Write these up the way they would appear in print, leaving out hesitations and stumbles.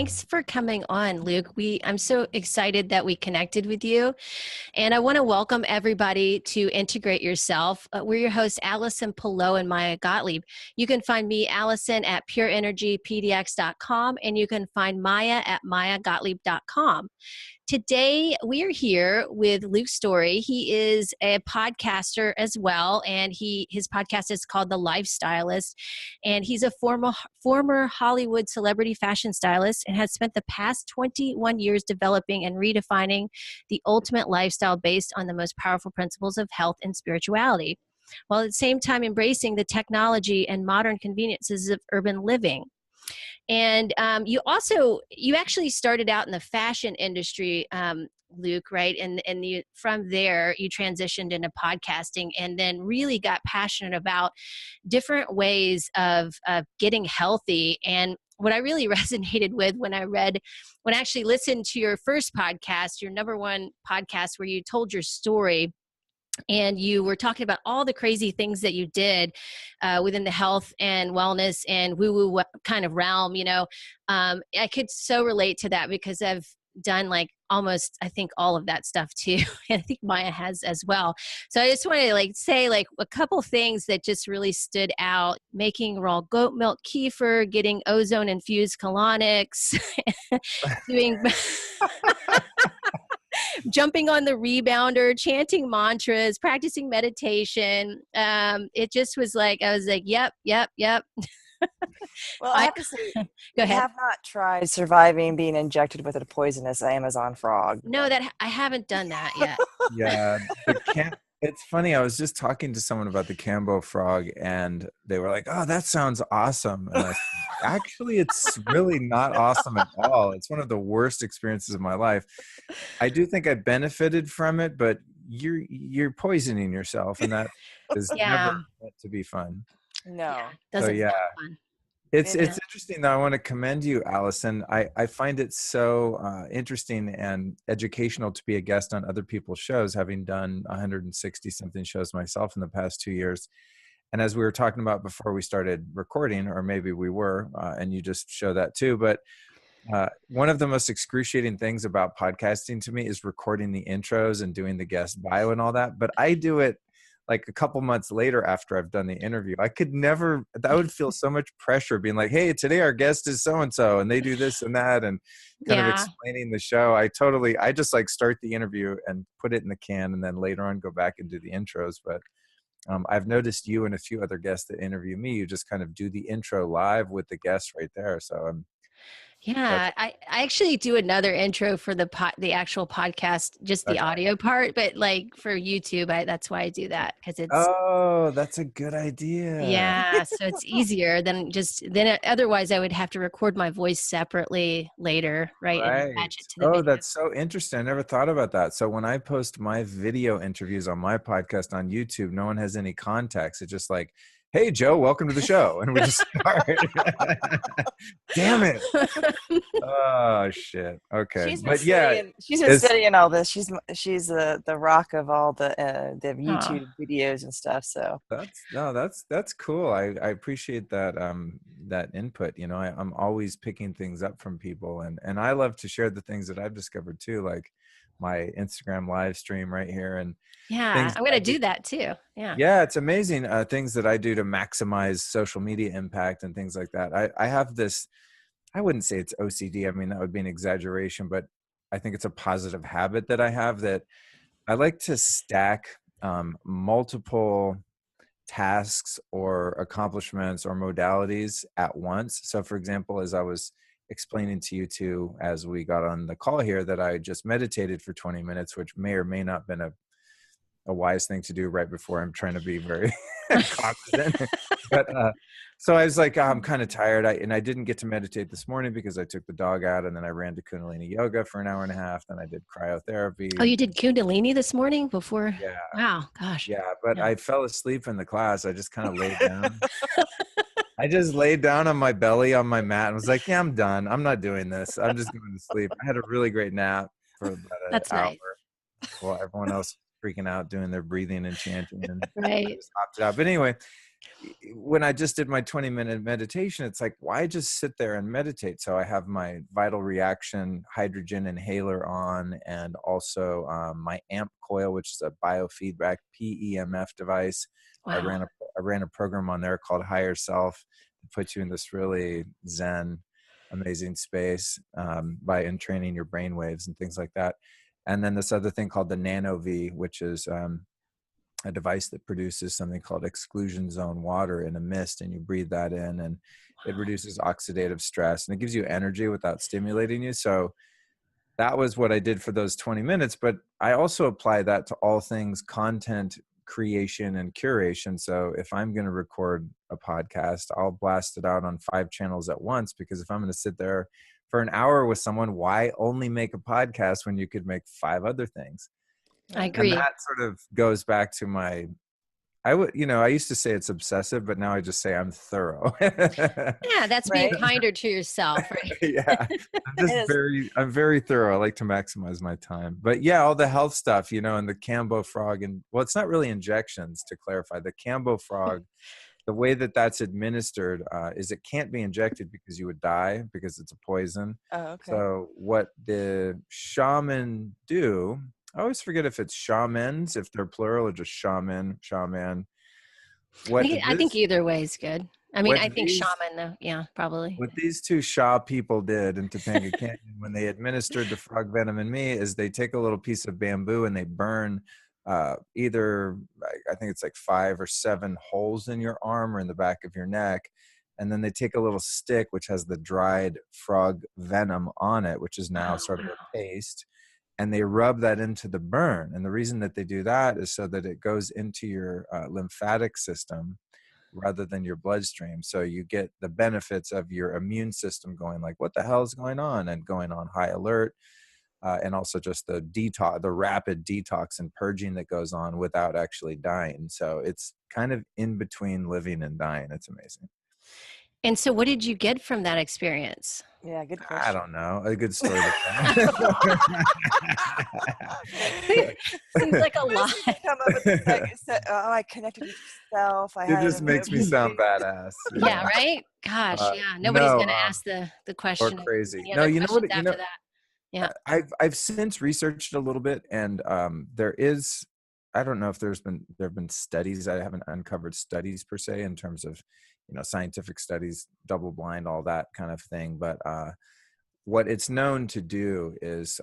Thanks for coming on, Luke. I'm so excited that we connected with you. And I want to welcome everybody to Integrate Yourself. We're your hosts, Allison Pillow and Maya Gottlieb. You can find me, Allison, at pureenergypdx.com, and you can find Maya at mayagottlieb.com. Today, we are here with Luke Storey. He is a podcaster as well, and his podcast is called The Life Stylist. And he's a former Hollywood celebrity fashion stylist and has spent the past 21 years developing and redefining the ultimate lifestyle based on the most powerful principles of health and spirituality, while at the same time embracing the technology and modern conveniences of urban living. And you actually started out in the fashion industry, Luke, right? And from there, you transitioned into podcasting and then really got passionate about different ways of getting healthy. And what I really resonated with when I actually listened to your first podcast, your number one podcast where you told your story, and you were talking about all the crazy things that you did within the health and wellness and woo-woo kind of realm, I could so relate to that because I've done almost, I think, all of that stuff too. And I think Maya has as well. So I just want to say a couple things that just really stood out: making raw goat milk kefir, getting ozone infused colonics, doing jumping on the rebounder, chanting mantras, practicing meditation. It just was I was like, yep. Well, I have to say, Go I ahead. have not tried surviving being injected with a poisonous Amazon frog. No, that I haven't done that yet. Yeah, it's funny. I was just talking to someone about the Cambo frog, and they were like, "Oh, that sounds awesome." And I said, actually, it's really not awesome at all. It's one of the worst experiences of my life. I do think I benefited from it, but you're poisoning yourself, and that is never meant to be fun. No. Doesn't sound fun. It's interesting though. I want to commend you, Allison. I find it so interesting and educational to be a guest on other people's shows, having done 160 something shows myself in the past 2 years. And as we were talking about before we started recording, or maybe we were, and you just show that too, but one of the most excruciating things about podcasting to me is recording the intros and doing the guest bio and all that. But I do it like a couple months later after I've done the interview. I could never, that would feel so much pressure being like, hey, today our guest is so-and-so and they do this and that, and kind of explaining the show. I just start the interview and put it in the can and then later on go back and do the intros. But I've noticed you and a few other guests that interview me, you just kind of do the intro live with the guests right there. So I actually do another intro for the actual podcast, just the audio part, but for YouTube, that's why I do that, because it's that's a good idea. Yeah, so it's easier than otherwise I would have to record my voice separately later, right? And attach it to the video. That's so interesting. I never thought about that. So when I post my video interviews on my podcast on YouTube, no one has any context. It's just like, hey, Joe, welcome to the show. And we just start. Damn it. Oh, shit. Okay. She's been studying all this. She's the rock of all the YouTube videos and stuff. So that's cool. I appreciate that, that input. I'm always picking things up from people, and I love to share the things that I've discovered too, like my Instagram live stream right here. And I'm going to do that too. Yeah, it's amazing. Things that I do to maximize social media impact and things like that. I have this, I wouldn't say it's OCD. I mean, that would be an exaggeration, but I think it's a positive habit that I have, that I like to stack multiple tasks or accomplishments or modalities at once. So for example, as I was explaining to you two as we got on the call here, that I just meditated for 20 minutes, which may or may not have been a wise thing to do right before I'm trying to be very cognizant. But so I was like, I'm kind of tired. I didn't get to meditate this morning because I took the dog out, and then I ran to Kundalini yoga for an hour and a half. Then I did cryotherapy. Oh, you did Kundalini this morning before? Yeah. Wow. Gosh. Yeah. But I fell asleep in the class. I just kind of laid down. I just laid down on my belly on my mat and was like, yeah, I'm done. I'm not doing this. I'm just going to sleep. I had a really great nap for about an hour. Nice. While everyone else freaking out doing their breathing and chanting, and right. I just opted out. But anyway, when I just did my 20-minute meditation, it's like, why just sit there and meditate? So I have my vital reaction hydrogen inhaler on, and also my amp coil, which is a biofeedback PEMF device. Wow. I ran a program on there called Higher Self. It puts you in this really zen, amazing space by entraining your brain waves and things like that. And then this other thing called the Nano V, which is a device that produces something called exclusion zone water in a mist, and you breathe that in, and it reduces oxidative stress, and it gives you energy without stimulating you. So that was what I did for those 20 minutes. But I also apply that to all things content creation and curation. So if I'm going to record a podcast, I'll blast it out on 5 channels at once, because if I'm going to sit there for an hour with someone, why only make a podcast when you could make 5 other things? I And agree. that sort of goes back to I used to say it's obsessive, but now I just say I'm thorough. Yeah, that's being Right? kinder to yourself, right? Yeah. I'm very thorough. I like to maximize my time. But yeah, all the health stuff, and the Cambo frog, and well, it's not really injections, to clarify. The Cambo frog, the way that that's administered is it can't be injected because you would die, because it's a poison. Oh, okay. So what the shaman do, I always forget if it's shamans, if they're plural, or just shaman. I think either way is good. I mean, What I think these shaman, though. Yeah, probably. what these 2 Shaw people did in Topanga Canyon when they administered the frog venom in me is they take a little piece of bamboo and they burn either, I think it's like 5 or 7 holes in your arm or in the back of your neck. And then they take a little stick, which has the dried frog venom on it, which is now sort of a paste, and they rub that into the burn. And the reason that they do that is so that it goes into your lymphatic system rather than your bloodstream. So you get the benefits of your immune system going like, what the hell is going on? And going on high alert. And also just the rapid detox and purging that goes on without actually dying. So it's kind of in between living and dying. It's amazing. And so what did you get from that experience? Yeah, good I question. don't know. A good story to tell. Seems like a lot. Come up with this, I connected with yourself. I It had just an makes me sound badass. Yeah, right? Gosh, yeah. Nobody's No, going to ask the question. or crazy. Any No, other you know questions what? after that? Yeah. I've since researched a little bit, and there is, I don't know if there have been studies. I haven't uncovered studies per se in terms of scientific studies, double blind, all that kind of thing. But what it's known to do is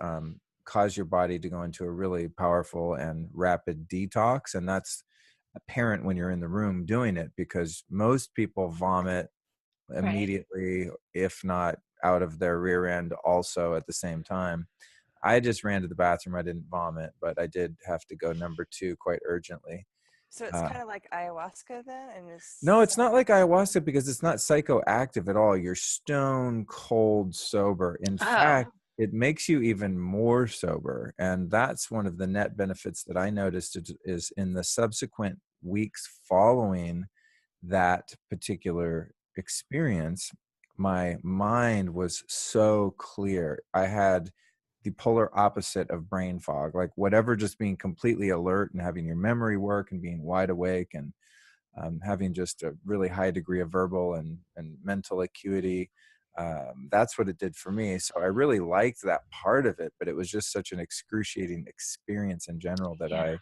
cause your body to go into a really powerful and rapid detox, and that's apparent when you're in the room doing it, because most people vomit immediately, if not out of their rear end also at the same time. I just ran to the bathroom. I didn't vomit, but I did have to go number 2 quite urgently. So it's kind of like ayahuasca then? No, it's not like ayahuasca, because it's not psychoactive at all. You're stone cold sober. In fact, it makes you even more sober. And that's one of the net benefits that I noticed is in the subsequent weeks following that particular experience, my mind was so clear. I had the polar opposite of brain fog, like whatever, just being completely alert and having your memory work and being wide awake, and having just a really high degree of verbal and mental acuity. That's what it did for me. So I really liked that part of it, but it was just such an excruciating experience in general that I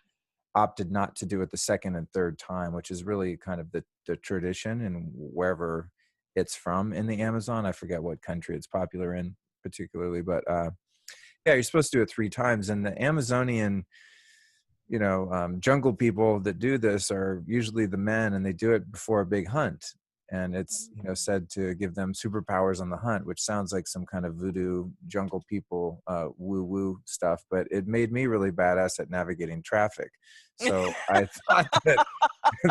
opted not to do it the second and third time, which is really kind of the tradition, and wherever it's from in the Amazon. I forget what country it's popular in particularly, but yeah, you're supposed to do it 3 times. And the Amazonian, jungle people that do this are usually the men, and they do it before a big hunt. And it's, said to give them superpowers on the hunt, which sounds like some kind of voodoo jungle people, woo-woo stuff. But it made me really badass at navigating traffic. So I thought that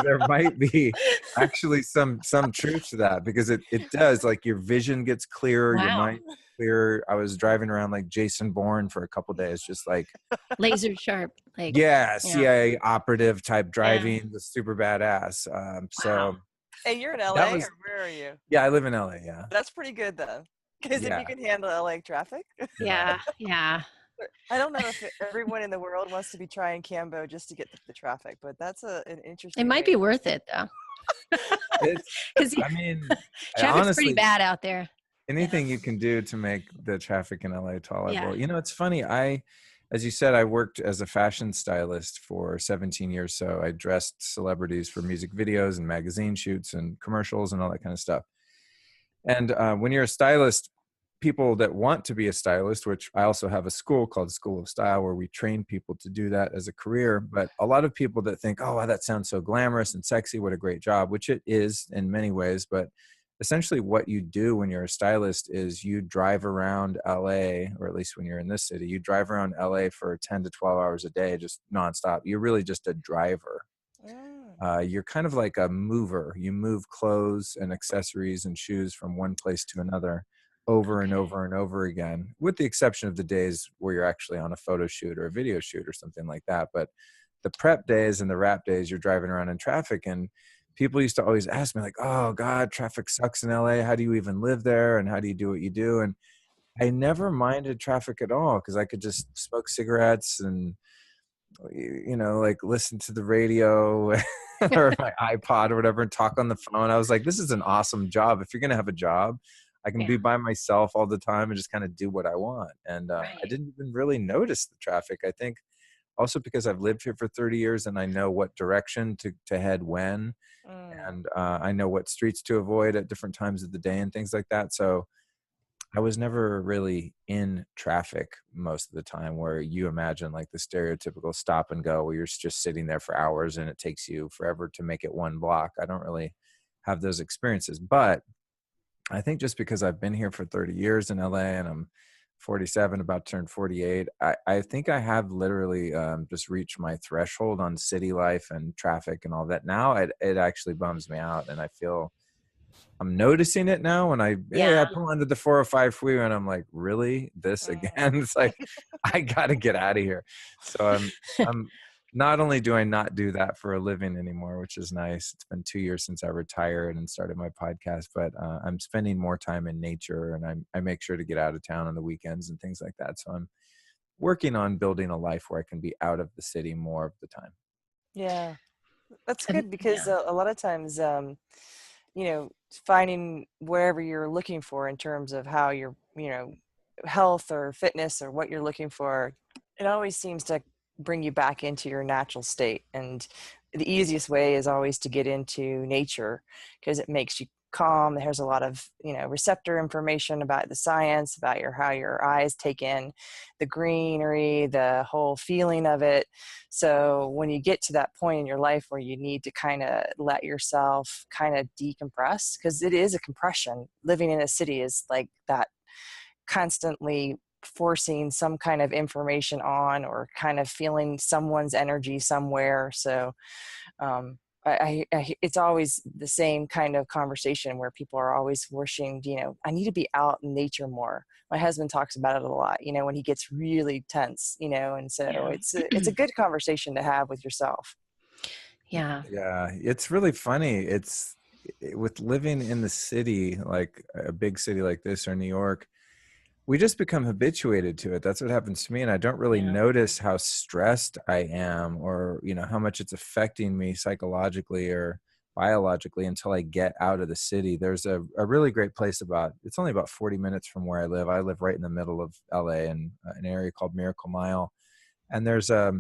there might be actually some truth to that, because it does, like, your vision gets clearer, your mind gets clearer. I was driving around like Jason Bourne for a couple of days, just like laser sharp, like CIA operative type driving, was super badass. So hey, you're in LA, or where are you? Yeah, I live in LA. Yeah, that's pretty good though, because if you can handle LA traffic. Yeah. I don't know if everyone in the world wants to be trying Cambo just to get the traffic, but that's an interesting. It might be worth it though. It's, Because I mean, traffic's pretty honestly, bad out there. anything you can do to make the traffic in LA tolerable. Yeah. It's funny. As you said, I worked as a fashion stylist for 17 years. So I dressed celebrities for music videos and magazine shoots and commercials and all that kind of stuff. And when you're a stylist, people that want to be a stylist, which I also have a school called School of Style where we train people to do that as a career. But a lot of people that think, oh, wow, that sounds so glamorous and sexy. What a great job, which it is in many ways. But essentially what you do when you're a stylist is you drive around LA, or at least when you're in this city, you drive around LA for 10 to 12 hours a day, just nonstop. You're really just a driver. You're kind of like a mover. You move clothes and accessories and shoes from one place to another over and over and over again, with the exception of the days where you're actually on a photo shoot or a video shoot or something like that. But the prep days and the wrap days, you're driving around in traffic. And people used to always ask me like, oh God, traffic sucks in LA. How do you even live there? And how do you do what you do? And I never minded traffic at all because I could just smoke cigarettes and like listen to the radio or my iPod or whatever and talk on the phone. I was like, this is an awesome job. If you're going to have a job, I can be by myself all the time and just kind of do what I want. And I didn't even really notice the traffic. I think also because I've lived here for 30 years and I know what direction to head when, and I know what streets to avoid at different times of the day and things like that. So I was never really in traffic most of the time, where you imagine like the stereotypical stop and go where you're just sitting there for hours and it takes you forever to make it one block. I don't really have those experiences. But I think just because I've been here for 30 years in LA and I'm 47, about to turn 48, I think I have literally just reached my threshold on city life and traffic and all that. Now it actually bums me out, and I feel I'm noticing it now when I pull into the 405 freeway and I'm like, really, this again? It's like, I got to get out of here. So I'm not only do I not do that for a living anymore, which is nice. It's been 2 years since I retired and started my podcast, but I'm spending more time in nature, and I make sure to get out of town on the weekends and things like that. So I'm working on building a life where I can be out of the city more of the time. Yeah, that's good because a lot of times, finding wherever you're looking for in terms of how your, health or fitness or what you're looking for, it always seems to bring you back into your natural state. And the easiest way is always to get into nature because it makes you calm. There's a lot of, receptor information about the science, about how your eyes take in the greenery, the whole feeling of it. So when you get to that point in your life where you need to kind of let yourself kind of decompress, because it is a compression. Living in a city is like that, constantly forcing some kind of information on or kind of feeling someone's energy somewhere. So it's always the same kind of conversation where people are always wishing, I need to be out in nature more. My husband talks about it a lot, when he gets really tense, and so it's a good conversation to have with yourself. Yeah. Yeah. It's really funny. With living in the city, like a big city like this or New York, we just become habituated to it. That's what happens to me. And I don't really notice how stressed I am or, how much it's affecting me psychologically or biologically until I get out of the city. There's a really great place it's only about 40 minutes from where I live. I live right in the middle of LA in an area called Miracle Mile. And there's a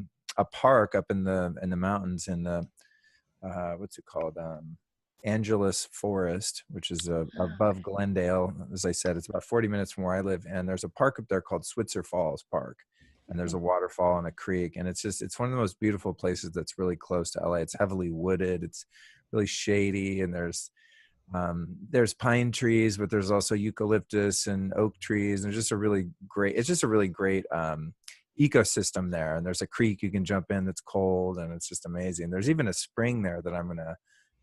park up in the mountains in the, what's it called? Angeles Forest, which is above Glendale. As I said, it's about 40 minutes from where I live. And there's a park up there called Switzer Falls Park. And there's a waterfall and a creek. And it's one of the most beautiful places that's really close to LA. It's heavily wooded. It's really shady. And there's pine trees, but there's also eucalyptus and oak trees. And it's just a really great ecosystem there. And there's a creek you can jump in that's cold, and it's just amazing. There's even a spring there that I'm going to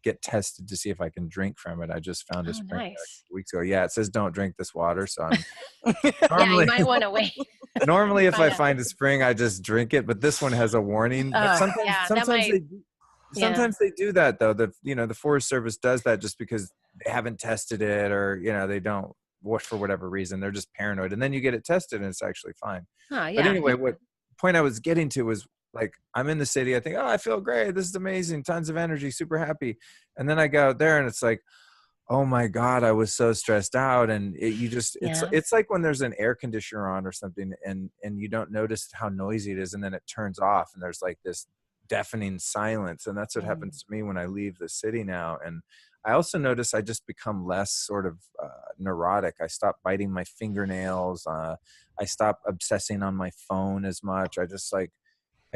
get tested to see if I can drink from it. I just found a spring a few weeks ago. Yeah, it says don't drink this water, so I'm normally, you might want to wait. Normally, if I find a spring, I just drink it. But this one has a warning. But sometimes they do that though. The Forest Service does that just because they haven't tested it, or they don't, for whatever reason, they're just paranoid. And then you get it tested, and it's actually fine. But anyway, what point I was getting to was Like I'm in the city, I think, oh, I feel great. This is amazing. Tons of energy, super happy. And then I go out there and it's like, oh my God, I was so stressed out. And Yeah. it's like when there's an air conditioner on or something and you don't notice how noisy it is. And then it turns off and there's like this deafening silence. And that's what happens to me when I leave the city now. And I also notice I just become less sort of neurotic. I stop biting my fingernails. I stop obsessing on my phone as much. I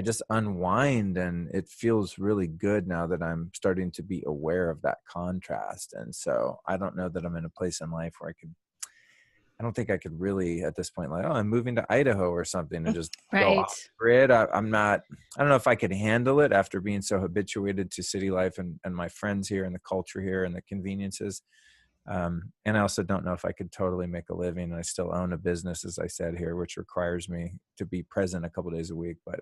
just unwind, and it feels really good now that I'm starting to be aware of that contrast. And so I don't know that I'm in a place in life where I don't think I could really at this point, like, oh, I'm moving to Idaho or something and just go Right. off grid. I'm not, I don't know if I could handle it after being so habituated to city life and my friends here and the culture here and the conveniences. And I also don't know if I could totally make a living. I still own a business, as I said here, which requires me to be present a couple days a week, but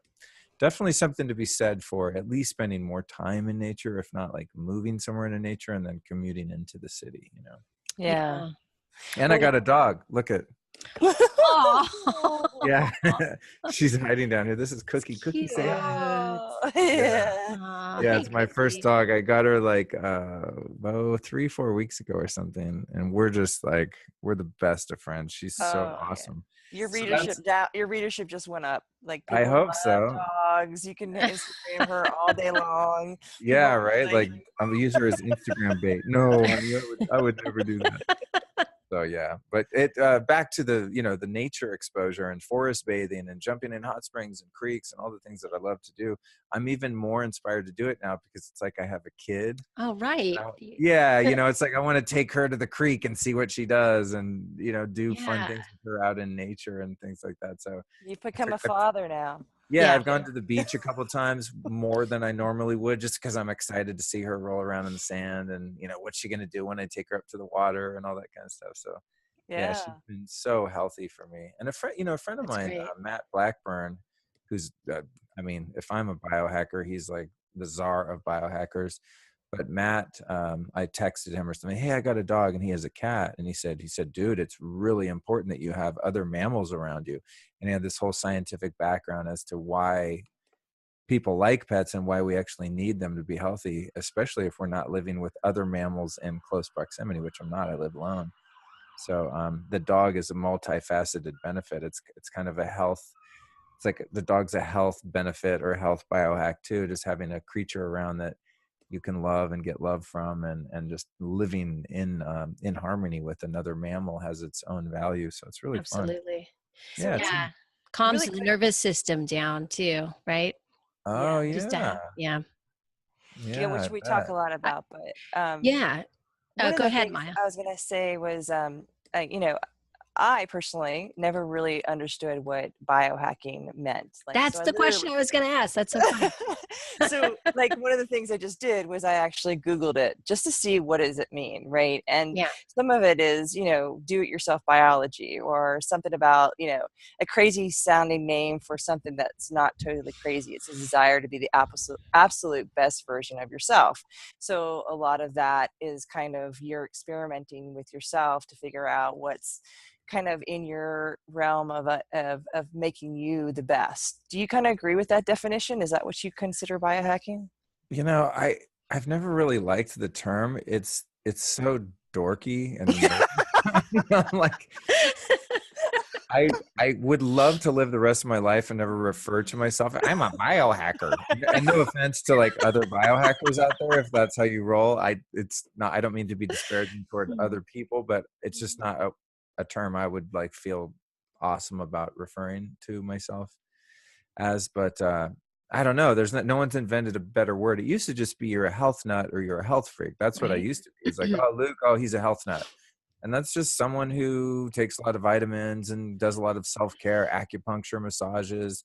definitely something to be said for at least spending more time in nature, if not like moving somewhere into nature and then commuting into the city, you know. Yeah. Yeah. And I got a dog. Look at, Oh. yeah, she's hiding down here. This is Cookie. Cookie, Cute. say hi. Oh, Yeah. yeah. Aw, Yeah, hey, it's my first Cookie. dog. I got her like 3-4 weeks ago or something. And we're just like, we're the best of friends. She's so Oh, yeah. awesome. Your So readership that's, your readership just went up. Like I people hope love so. dogs. You can Instagram her all day long. People Yeah, right. are like, Like I'm a user as Instagram bait. No, honey, I would never do that. So yeah, but it back to the, you know, the nature exposure and forest bathing and jumping in hot springs and creeks and all the things that I love to do. I'm even more inspired to do it now because it's like I have a kid. Oh, right. Yeah, you know, it's like I want to take her to the creek and see what she does and, you know, do fun Yeah. things with her out in nature and things like that. So you've become a father now. yeah, Yeah. I've gone to the beach a couple times more than I normally would, just because I'm excited to see her roll around in the sand and, you know, what's she going to do when I take her up to the water and all that kind of stuff. So yeah, she's Yeah. been so healthy for me. And a friend of That's mine, great. Matt Blackburn, who's, I mean, if I'm a biohacker, he's like the czar of biohackers. But Matt, I texted him or something, hey, I got a dog and he has a cat. And he said, dude, it's really important that you have other mammals around you. And he had this whole scientific background as to why people like pets and why we actually need them to be healthy, especially if we're not living with other mammals in close proximity, which I'm not, I live alone. So the dog is a multifaceted benefit. It's kind of a health, it's like the dog's a health benefit or a health biohack too, just having a creature around that you can love and get love from, and just living in harmony with another mammal has its own value. So it's really fun. Absolutely. Yeah. So It's, Yeah. Calms really the quick. nervous system down too, right? oh Yeah. Just yeah. yeah. Yeah, Yeah, which I we talk a bet. lot I, about, but yeah. one of Go the ahead, things Maya. I was going to say was, you know, I personally never really understood what biohacking meant. Like, so That's I the literally, question I was going to ask. That's so funny. so like one of the things I just did was I actually Googled it just to see what does it mean, right? And Yeah. some of it is, you know, do-it-yourself biology or something about, you know, a crazy sounding name for something that's not totally crazy. It's a desire to be the absolute best version of yourself. So a lot of that is kind of you're experimenting with yourself to figure out what's kind of in your realm of making you the best. Do you kind of agree with that definition? Is that what you consider biohacking? You know, I've never really liked the term. It's so dorky and nerdy. I'm like, I would love to live the rest of my life and never refer to myself. I'm a biohacker. And no offense to like other biohackers out there, if that's how you roll. It's not, I don't mean to be disparaging toward other people, but it's just not a term I would like feel awesome about referring to myself as. But I don't know. There's no one's invented a better word. It used to just be you're a health nut or you're a health freak. That's what I Right. used to be. It's like, oh, Luke, oh, he's a health nut. And that's just someone who takes a lot of vitamins and does a lot of self-care, acupuncture, massages,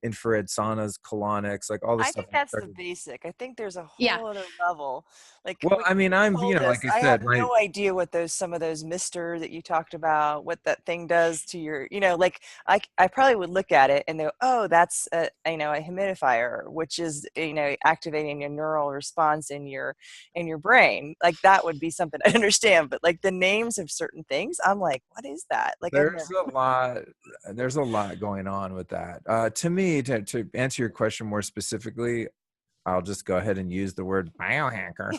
infrared saunas, colonics, like all the I stuff think I that's the started. basic. I think there's a Yeah. whole other level. Like Well, what I mean, you I'm, told us, like I I said, have my no idea what those some of those mister that you talked about, what that thing does to your, you know, like I probably would look at it and go, oh, that's a, you know, a humidifier, which is, you know, activating a neural response in your brain. Like that would be something I understand. But like the names of certain things, I'm like, what is that? Like I've there's never. a lot there's a lot going on with that. To me, me, to answer your question more specifically, I'll just go ahead and use the word biohacker.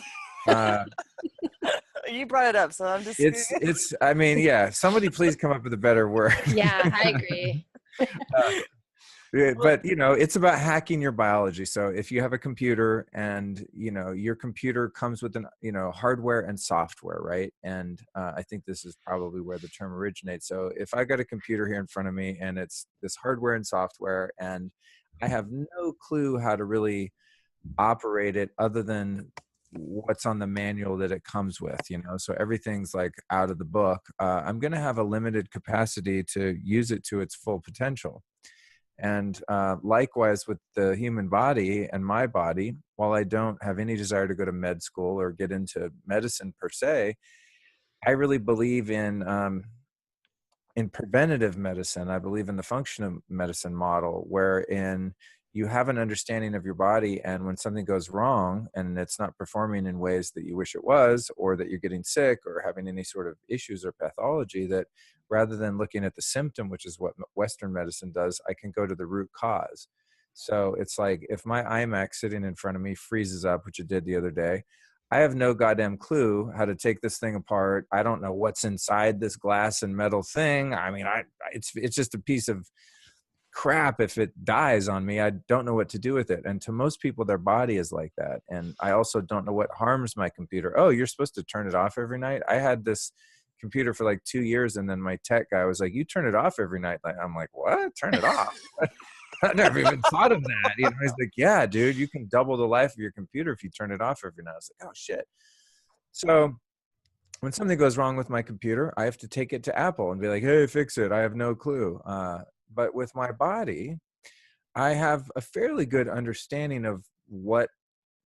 You brought it up, so I'm just. I mean, yeah, somebody please come up with a better word. Yeah, I agree. But it's about hacking your biology. So if you have a computer and your computer comes with hardware and software, right? And I think this is probably where the term originates. So if I got a computer here in front of me and it's this hardware and software, and I have no clue how to really operate it other than what's on the manual that it comes with, so everything's like out of the book, I'm going to have a limited capacity to use it to its full potential. And likewise with the human body and my body, while I don't have any desire to go to med school or get into medicine per se, I really believe in preventative medicine. I believe in the functional medicine model, wherein you have an understanding of your body, and when something goes wrong and it's not performing in ways that you wish it was, or that you're getting sick or having any sort of issues or pathology, that rather than looking at the symptom, which is what Western medicine does, I can go to the root cause. So it's like if my iMac sitting in front of me freezes up, which it did the other day, I have no goddamn clue how to take this thing apart. I don't know what's inside this glass and metal thing. I mean, it's just a piece of crap. If it dies on me, I don't know what to do with it. And to most people, their body is like that. And I also don't know what harms my computer. Oh, you're supposed to turn it off every night. I had this computer for like 2 years, and then my tech guy was like, you turn it off every night. I'm like, what? Turn it off? I never even thought of that. He's like, yeah, dude, you can double the life of your computer if you turn it off every night. I was like, oh shit. So when something goes wrong with my computer, I have to take it to Apple and be like, hey, fix it. I have no clue. But with my body, I have a fairly good understanding of what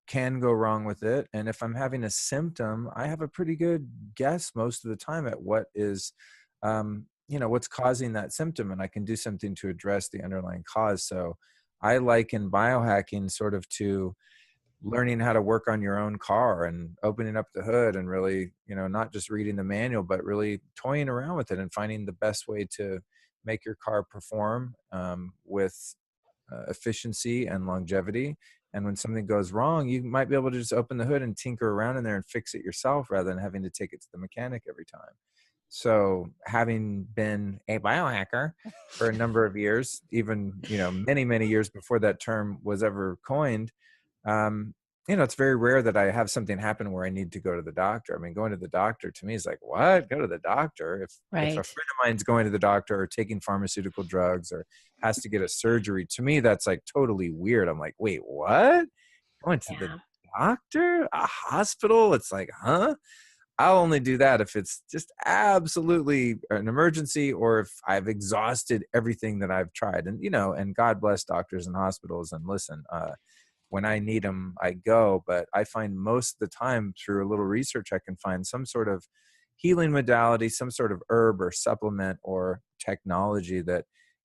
can go wrong with it. And if I'm having a symptom, I have a pretty good guess most of the time at what is, what's causing that symptom, and I can do something to address the underlying cause. So I liken biohacking sort of to learning how to work on your own car and opening up the hood and really, not just reading the manual, but really toying around with it and finding the best way to make your car perform with efficiency and longevity. And when something goes wrong, you might be able to just open the hood and tinker around in there and fix it yourself rather than having to take it to the mechanic every time. So having been a biohacker for a number of years, even, many, many years before that term was ever coined, it's very rare that I have something happen where I need to go to the doctor. I mean, going to the doctor to me is like, what? Go to the doctor? If a friend of mine's going to the doctor or taking pharmaceutical drugs or has to get a surgery, to me, that's like totally weird. I'm like, wait, what? Going to the doctor? A hospital? It's like, huh? I'll only do that if it's just absolutely an emergency or if I've exhausted everything that I've tried. And, and God bless doctors and hospitals. And listen, when I need them, I go. But I find most of the time through a little research, I can find some sort of healing modality, some sort of herb or supplement or technology that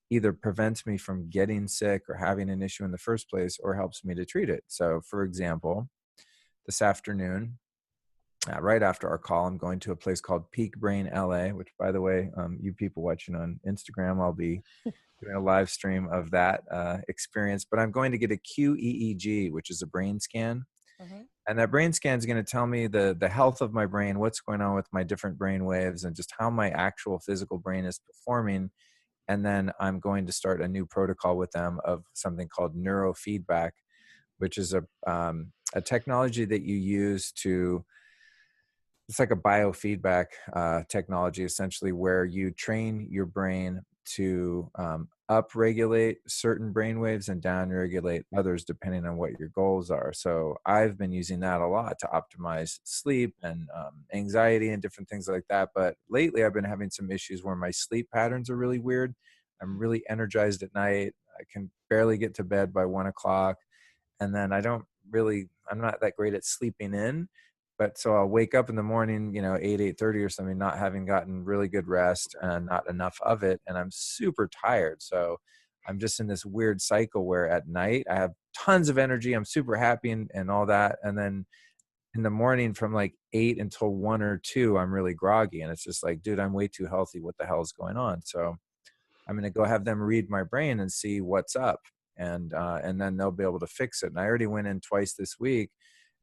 either prevents me from getting sick or having an issue in the first place or helps me to treat it. So, for example, this afternoon, right after our call, I'm going to a place called Peak Brain LA, which, by the way, you people watching on Instagram, I'll be doing a live stream of that experience. But I'm going to get a QEEG, which is a brain scan. Mm-hmm. And that brain scan is going to tell me the health of my brain, what's going on with my different brain waves, and just how my actual physical brain is performing. And then I'm going to start a new protocol with them of something called neurofeedback, which is a technology that you use to, it's like a biofeedback technology, essentially, where you train your brain to upregulate certain brain waves and downregulate others depending on what your goals are. So I've been using that a lot to optimize sleep and anxiety and different things like that. But lately I've been having some issues where my sleep patterns are really weird. I'm really energized at night. I can barely get to bed by 1 o'clock. And then I'm not that great at sleeping in. But so I'll wake up in the morning, 8:30 or something, not having gotten really good rest and not enough of it. And I'm super tired. So I'm just in this weird cycle where at night I have tons of energy. I'm super happy and all that. And then in the morning from like 8 until 1 or 2, I'm really groggy. And it's just like, dude, I'm way too healthy. What the hell is going on? So I'm going to go have them read my brain and see what's up. and then they'll be able to fix it. And I already went in twice this week.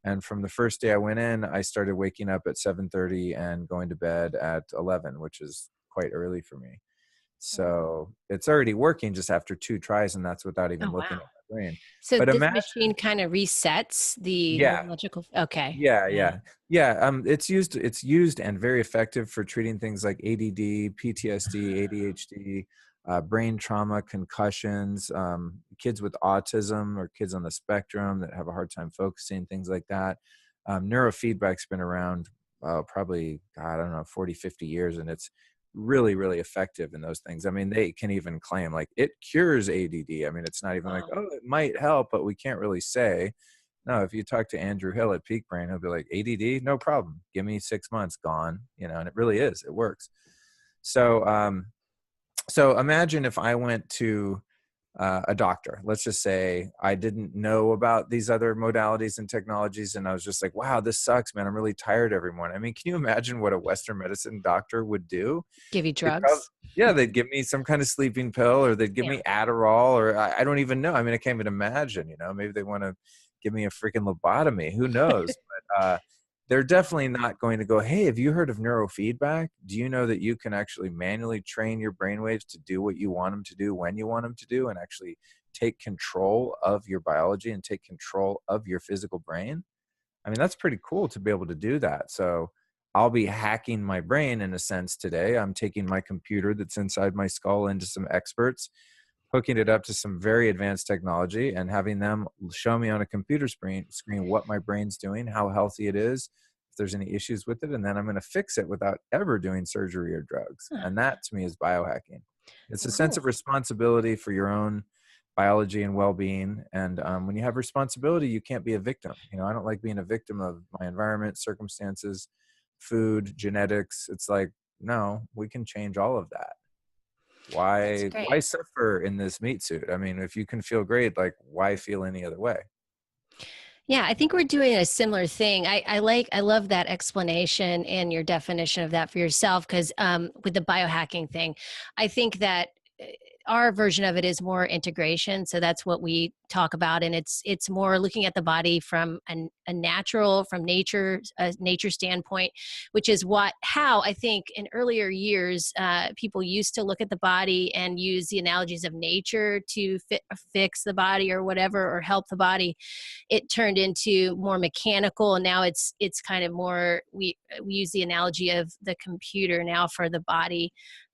And from the first day I went in, I started waking up at 7:30 and going to bed at 11, which is quite early for me. So it's already working just after 2 tries, and that's without Oh, even looking wow. at my brain. So But this imagine, machine kind of resets the yeah, neurological. Okay. yeah, Yeah. yeah. It's used and very effective for treating things like ADD, PTSD, ADHD, brain trauma, concussions, kids with autism or kids on the spectrum that have a hard time focusing, things like that. Neurofeedback's been around probably, God, I don't know, 40, 50 years, and it's really, really effective in those things. I mean, they can even claim like it cures ADD. I mean, it's not even like, Wow. oh, it might help, but we can't really say. No, if you talk to Andrew Hill at Peak Brain, he'll be like, ADD, no problem. Give me 6 months, gone. And it really is. It works. So, so imagine if I went to a doctor. Let's just say I didn't know about these other modalities and technologies, and I was just like, wow, this sucks, man. I'm really tired every morning. I mean, can you imagine what a Western medicine doctor would do? Give you They'd probably, drugs. yeah, they'd give me some kind of sleeping pill, or they'd give Yeah. me Adderall, or I don't even know. I mean, I can't even imagine, maybe they want to give me a freaking lobotomy. Who knows? But they're definitely not going to go, hey, have you heard of neurofeedback? Do you know that you can actually manually train your brainwaves to do what you want them to do when you want them to do, and actually take control of your biology and take control of your physical brain? I mean, that's pretty cool to be able to do that. So I'll be hacking my brain in a sense today. I'm taking my computer that's inside my skull into some experts, hooking it up to some very advanced technology, and having them show me on a computer screen what my brain's doing, how healthy it is, if there's any issues with it, and then I'm going to fix it without ever doing surgery or drugs. Huh. And that to me is biohacking. It's a sense Cool. of responsibility for your own biology and well-being. And when you have responsibility, you can't be a victim. I don't like being a victim of my environment, circumstances, food, genetics. It's like, no, we can change all of that. That's Why great. suffer in this meat suit? I mean, if you can feel great, like, why feel any other way? Yeah, I think we're doing a similar thing. I love that explanation and your definition of that for yourself, because with the biohacking thing, I think that our version of it is more integration. So that's what we talk about, and it's more looking at the body from a natural, from nature standpoint, which is how I think in earlier years people used to look at the body and use the analogies of nature to fix the body or whatever, or help the body. It turned into more mechanical, and now it's kind of more, we use the analogy of the computer now for the body.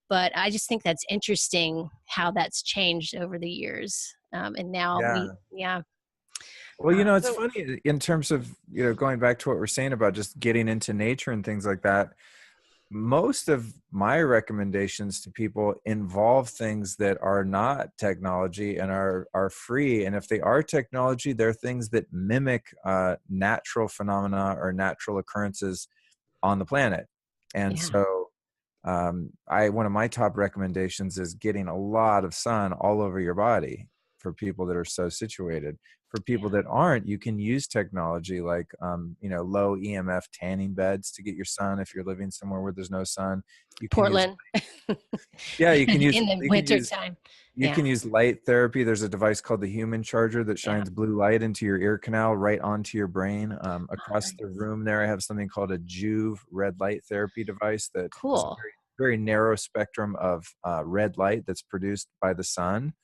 But I just think that's interesting how that's changed over the years, and now Yeah. yeah. Well, it's So funny in terms of, going back to what we're saying about just getting into nature and things like that. Most of my recommendations to people involve things that are not technology and are free. And if they are technology, they're things that mimic natural phenomena or natural occurrences on the planet. And Yeah. so one of my top recommendations is getting a lot of sun all over your body for people that are so situated. For Yeah. people that aren't, you can use technology like low EMF tanning beds to get your sun if you're living somewhere where there's no sun. You can use, Portland. yeah, In the winter time. you Yeah. can use light therapy. There's a device called the Human Charger that Yeah. shines blue light into your ear canal right onto your brain. Oh, Across the nice. room there, I have something called a Juve red light therapy device that is a Cool. very, very narrow spectrum of red light that's produced by the sun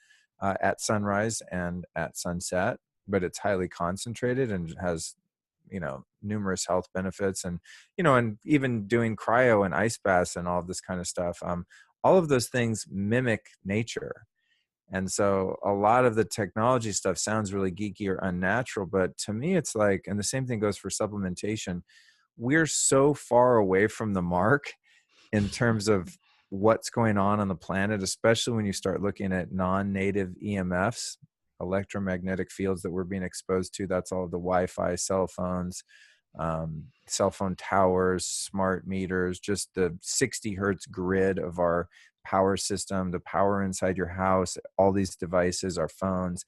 at sunrise and at sunset, but it's highly concentrated and has numerous health benefits. And even doing cryo and ice baths and all of this kind of stuff, all of those things mimic nature. And so a lot of the technology stuff sounds really geeky or unnatural, but to me it's like, and the same thing goes for supplementation, we're so far away from the mark in terms of what's going on the planet, especially when you start looking at non-native EMFs, electromagnetic fields that we're being exposed to. That's all of the Wi-Fi, cell phones, cell phone towers, smart meters, just the 60 hertz grid of our power system, the power inside your house, all these devices, our phones.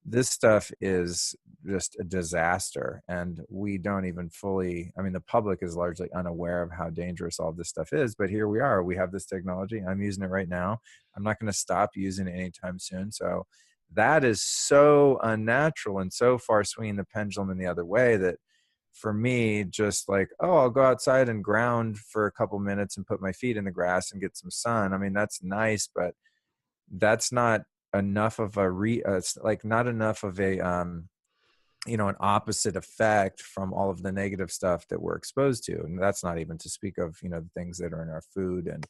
This stuff is just a disaster, and we don't even the public is largely unaware of how dangerous all of this stuff is, but here we are. We have this technology. I'm using it right now. I'm not going to stop using it anytime soon. So that is so unnatural and so far swinging the pendulum in the other way that for me, just like, oh, I'll go outside and ground for a couple minutes and put my feet in the grass and get some sun. I mean, that's nice, but that's not enough of it's like not enough of a, an opposite effect from all of the negative stuff that we're exposed to. And that's not even to speak of, the things that are in our food and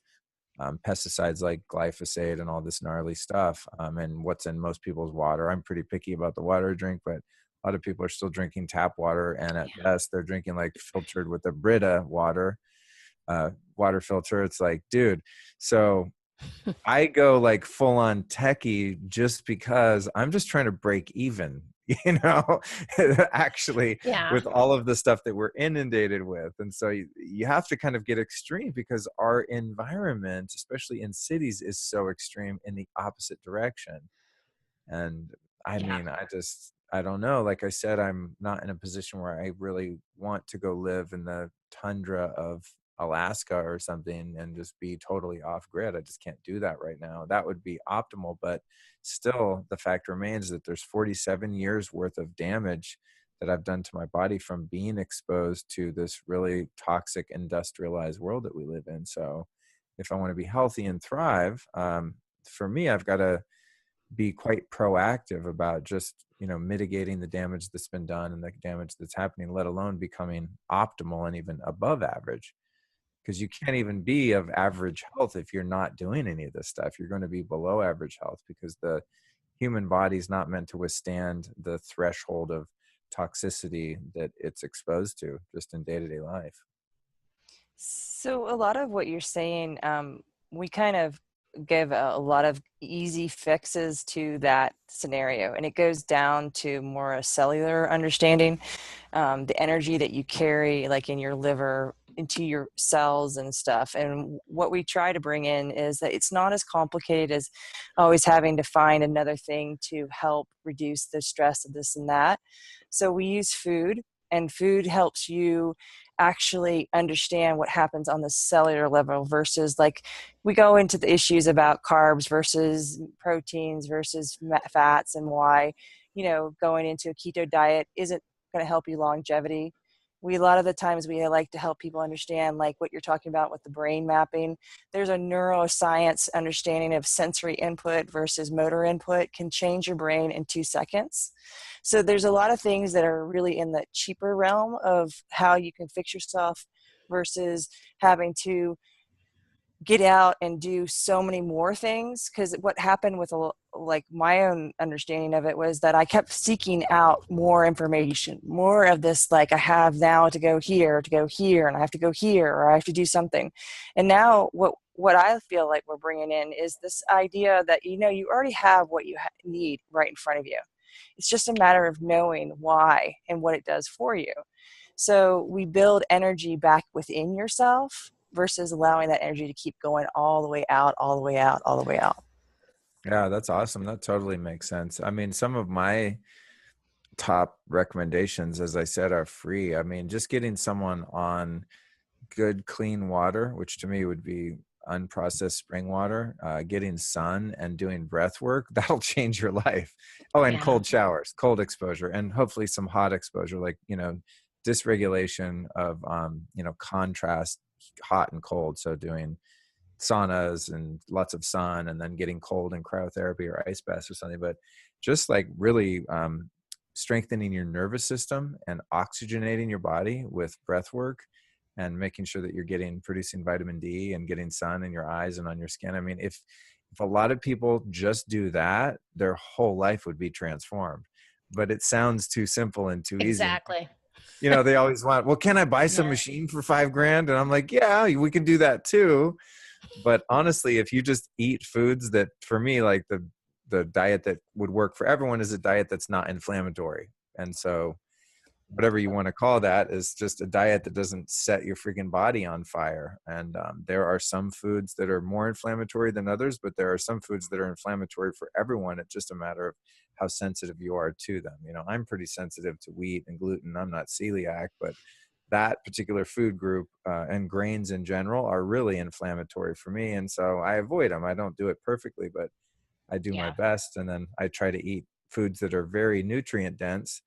pesticides like glyphosate and all this gnarly stuff, and what's in most people's water. I'm pretty picky about the water I drink, but a lot of people are still drinking tap water, and at best they're drinking like filtered with a Brita water filter. It's like, dude, so I go like full on techie just because I'm just trying to break even, actually, Yeah. with all of the stuff that we're inundated with. And so you have to kind of get extreme because our environment, especially in cities, is so extreme in the opposite direction. And I Yeah. mean, I don't know. Like I said, I'm not in a position where I really want to go live in the tundra of Alaska or something and just be totally off grid. I just can't do that right now. That would be optimal. But still, the fact remains that there's 47 years worth of damage that I've done to my body from being exposed to this really toxic industrialized world that we live in. So if I want to be healthy and thrive, for me, I've got to be quite proactive about just mitigating the damage that's been done and the damage that's happening, let alone becoming optimal and even above average, because you can't even be of average health if you're not doing any of this stuff. You're going to be below average health because the human body is not meant to withstand the threshold of toxicity that it's exposed to just in day-to-day life. So a lot of what you're saying, we kind of give a lot of easy fixes to that scenario, and it goes down to more a cellular understanding, the energy that you carry like in your liver into your cells and stuff. And what we try to bring in is that it's not as complicated as always having to find another thing to help reduce the stress of this and that. So we use food, and food helps you actually understand what happens on the cellular level versus like we go into the issues about carbs versus proteins versus fats and why going into a keto diet isn't going to help you longevity. A lot of the times we like to help people understand like what you're talking about with the brain mapping. There's a neuroscience understanding of sensory input versus motor input can change your brain in 2 seconds. So there's a lot of things that are really in the cheaper realm of how you can fix yourself versus having to get out and do so many more things. Because what happened with like my own understanding of it was that I kept seeking out more information, more of this, like I have now to go here, and I have to go here, or I have to do something. And now what I feel like we're bringing in is this idea that you already have what you need right in front of you. It's just a matter of knowing why and what it does for you. So we build energy back within yourself versus allowing that energy to keep going all the way out, all the way out, all the way out. Yeah, that's awesome. That totally makes sense. I mean, some of my top recommendations, as I said, are free. I mean, just getting someone on good, clean water, which to me would be unprocessed spring water, getting sun and doing breath work, that'll change your life. Oh, and Yeah. cold showers, cold exposure, and hopefully some hot exposure, like, dysregulation of, contrast, hot and cold. So doing saunas and lots of sun and then getting cold and cryotherapy or ice baths or something, but just like really strengthening your nervous system and oxygenating your body with breath work and making sure that you're producing vitamin D and getting sun in your eyes and on your skin. I mean, if a lot of people just do that, their whole life would be transformed. But it sounds too simple and too easy. Exactly. They always want, well, can I buy some Yeah. machine for $5,000? And I'm like, yeah, we can do that too. But honestly, if you just eat foods that, for me, like the diet that would work for everyone is a diet that's not inflammatory. And so whatever you want to call that is just a diet that doesn't set your freaking body on fire. And there are some foods that are more inflammatory than others, but there are some foods that are inflammatory for everyone. It's just a matter of how sensitive you are to them. I'm pretty sensitive to wheat and gluten. I'm not celiac, but that particular food group and grains in general are really inflammatory for me. And so I avoid them. I don't do it perfectly, but I do my Yeah. best, and then I try to eat foods that are very nutrient dense,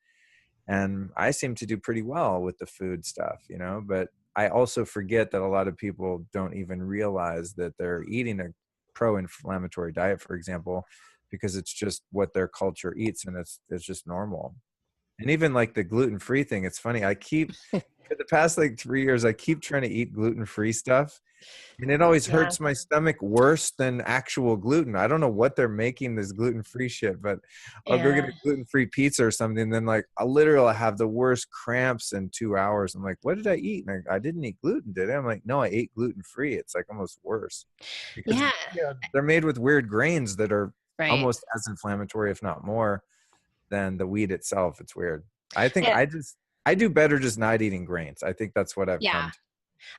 and I seem to do pretty well with the food stuff, but I also forget that a lot of people don't even realize that they're eating a pro-inflammatory diet, for example, because it's just what their culture eats, and it's just normal. And even like the gluten-free thing, it's funny. For the past like 3 years, I keep trying to eat gluten-free stuff, and it always Yeah. hurts my stomach worse than actual gluten. I don't know what they're making this gluten-free shit, but I'll go get Yeah. a gluten-free pizza or something. And then like I literally have the worst cramps in 2 hours. I'm like, what did I eat? And I didn't eat gluten, did I? I'm like, no, I ate gluten-free. It's like almost worse because Yeah. they're made with weird grains that are Right. almost as inflammatory, if not more, than the wheat itself. It's weird. I think Yeah. I do better just not eating grains. I think that's what I've Yeah. come to.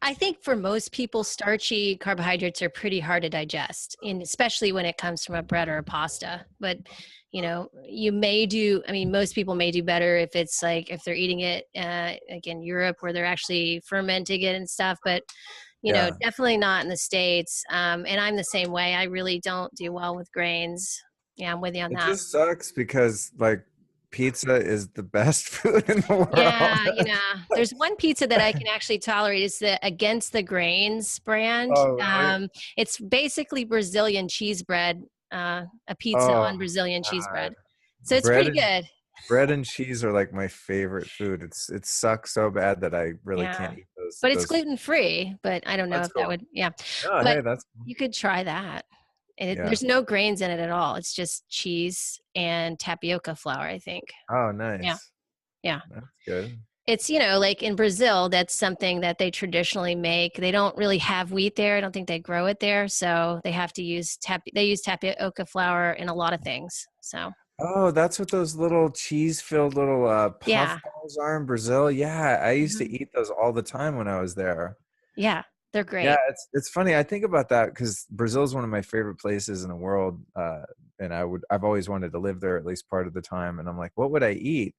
I think for most people, starchy carbohydrates are pretty hard to digest, and especially when it comes from a bread or a pasta. But you may do. I mean, most people may do better if it's like if they're eating it like in Europe where they're actually fermenting it and stuff. But Yeah. definitely not in the States. And I'm the same way. I really don't do well with grains. Yeah, I'm with you on It that. just sucks because like pizza is the best food in the Yeah, world. there's one pizza that I can actually tolerate. It's the Against the Grains brand. Oh, really? It's basically Brazilian cheese bread, a pizza Oh, on Brazilian cheese God. bread. So it's Bread pretty and good. bread and cheese are like my favorite food. It sucks so bad that I really can't Yeah, eat those but it's those. gluten free. But I don't know That's if that cool. would. Yeah, No, but hey, that's cool. you could try that. And Yeah. there's no grains in it at all. It's just cheese and tapioca flour, I think. Oh, Yeah, nice. yeah. That's good. It's, like in Brazil, that's something that they traditionally make. They don't really have wheat there. I don't think they grow it there. So they have to use they use tapioca flour in a lot of things. So Oh, that's what those little cheese-filled little puff yeah. balls are in Brazil. Yeah, I used to Mhm. eat those all the time when I was there. Yeah, they're Yeah, great. it's funny. I think about that because Brazil is one of my favorite places in the world, and I've always wanted to live there at least part of the time. And I'm like, what would I eat?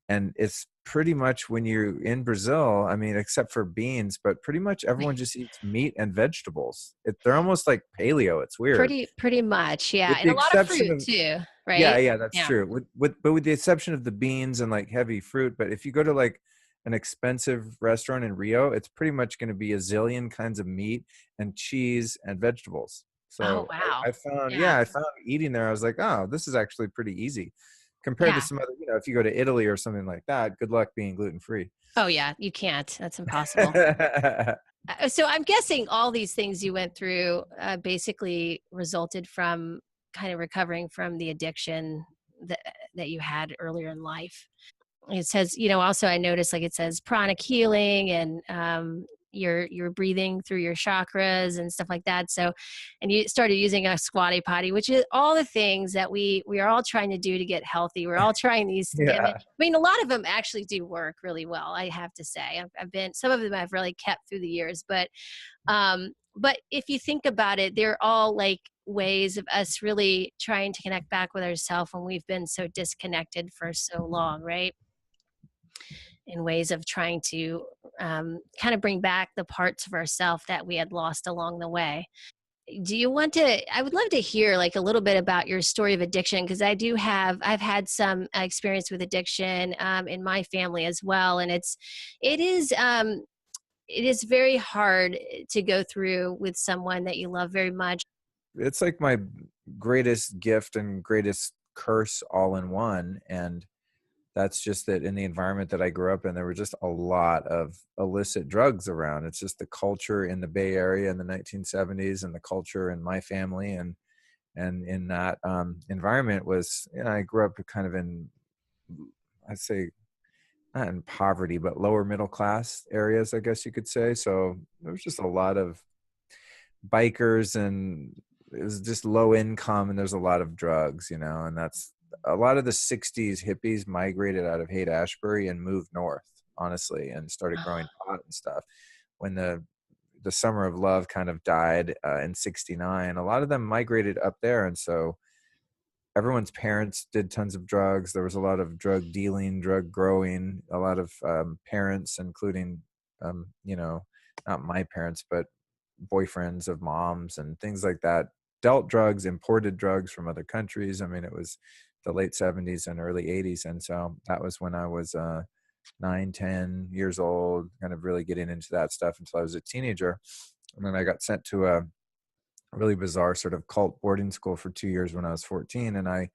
And it's pretty much when you're in Brazil, I mean, except for beans, but pretty much everyone just eats meat and vegetables. They're almost like paleo. It's weird, Pretty much. Yeah. with And the a lot of exception fruit of too, yeah, right? yeah, that's Yeah. true. With the exception of the beans and like heavy fruit. But if you go to like an expensive restaurant in Rio, it's pretty much going to be a zillion kinds of meat and cheese and vegetables. Oh, So wow. I found, Yeah. yeah, I found eating there. I was like, oh, this is actually pretty easy compared to Yeah. some other. If you go to Italy or something like that, good luck being gluten free. Oh, yeah. You can't. That's impossible. So I'm guessing all these things you went through basically resulted from kind of recovering from the addiction that you had earlier in life. It says, also I noticed like it says pranic healing and you're breathing through your chakras and stuff like that. So, and you started using a squatty potty, which is all the things that we are all trying to do to get healthy. We're all trying these. I Yeah. mean, a lot of them actually do work really well. I have to say, I've been some of them I've really kept through the years, but if you think about it, they're all like ways of us really trying to connect back with ourselves when we've been so disconnected for so long, right? In ways of trying to kind of bring back the parts of ourself that we had lost along the way. Do you want to? I would love to hear like a little bit about your story of addiction because I've had some experience with addiction in my family as well, and it is it is very hard to go through with someone that you love very much. It's like my greatest gift and greatest curse all in one. And that's just that in the environment that I grew up in, there were just a lot of illicit drugs around. It's just the culture in the Bay Area in the 1970s and the culture in my family. And in that environment was, I grew up kind of in, I'd say, not in poverty, but lower middle class areas, I guess you could say. So there was just a lot of bikers and it was just low income and there's a lot of drugs, and that's a lot of the 60s hippies migrated out of Haight-Ashbury and moved north, honestly, and started growing pot and stuff. When the summer of love kind of died in 69, a lot of them migrated up there. And so everyone's parents did tons of drugs. There was a lot of drug dealing, drug growing, a lot of parents, including, not my parents, but boyfriends of moms and things like that, dealt drugs, imported drugs from other countries. I mean, it was the late 70s and early 80s. And so that was when I was 9, 10 years old, kind of really getting into that stuff until I was a teenager. And then I got sent to a really bizarre sort of cult boarding school for 2 years when I was 14. And I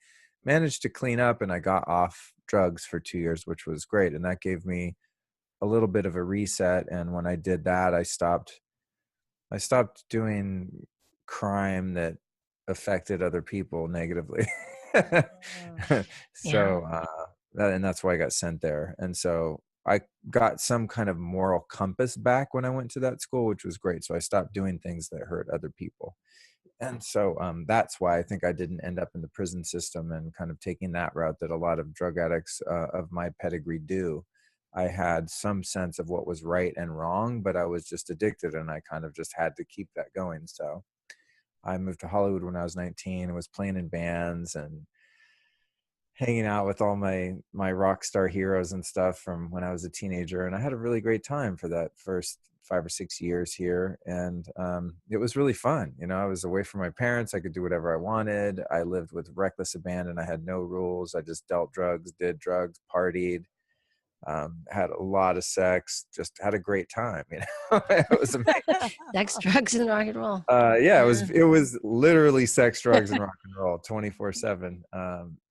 managed to clean up and I got off drugs for 2 years, which was great. And that gave me a little bit of a reset. And when I did that, I stopped doing crime that affected other people negatively. Yeah. So, and that's why I got sent there. And so I got some kind of moral compass back when I went to that school, which was great. So I stopped doing things that hurt other people. And so that's why I think I didn't end up in the prison system and kind of taking that route that a lot of drug addicts of my pedigree do. I had some sense of what was right and wrong, but I was just addicted and I kind of just had to keep that going. So I moved to Hollywood when I was 19 and was playing in bands and hanging out with all my rock star heroes and stuff from when I was a teenager. And I had a really great time for that first 5 or 6 years here. And it was really fun. You know, I was away from my parents. I could do whatever I wanted. I lived with reckless abandon. I had no rules. I just dealt drugs, did drugs, partied, had a lot of sex, just had a great time. You know, it was amazing. Sex, drugs, and rock and roll. Yeah, it was literally sex, drugs, and rock and roll 24/7.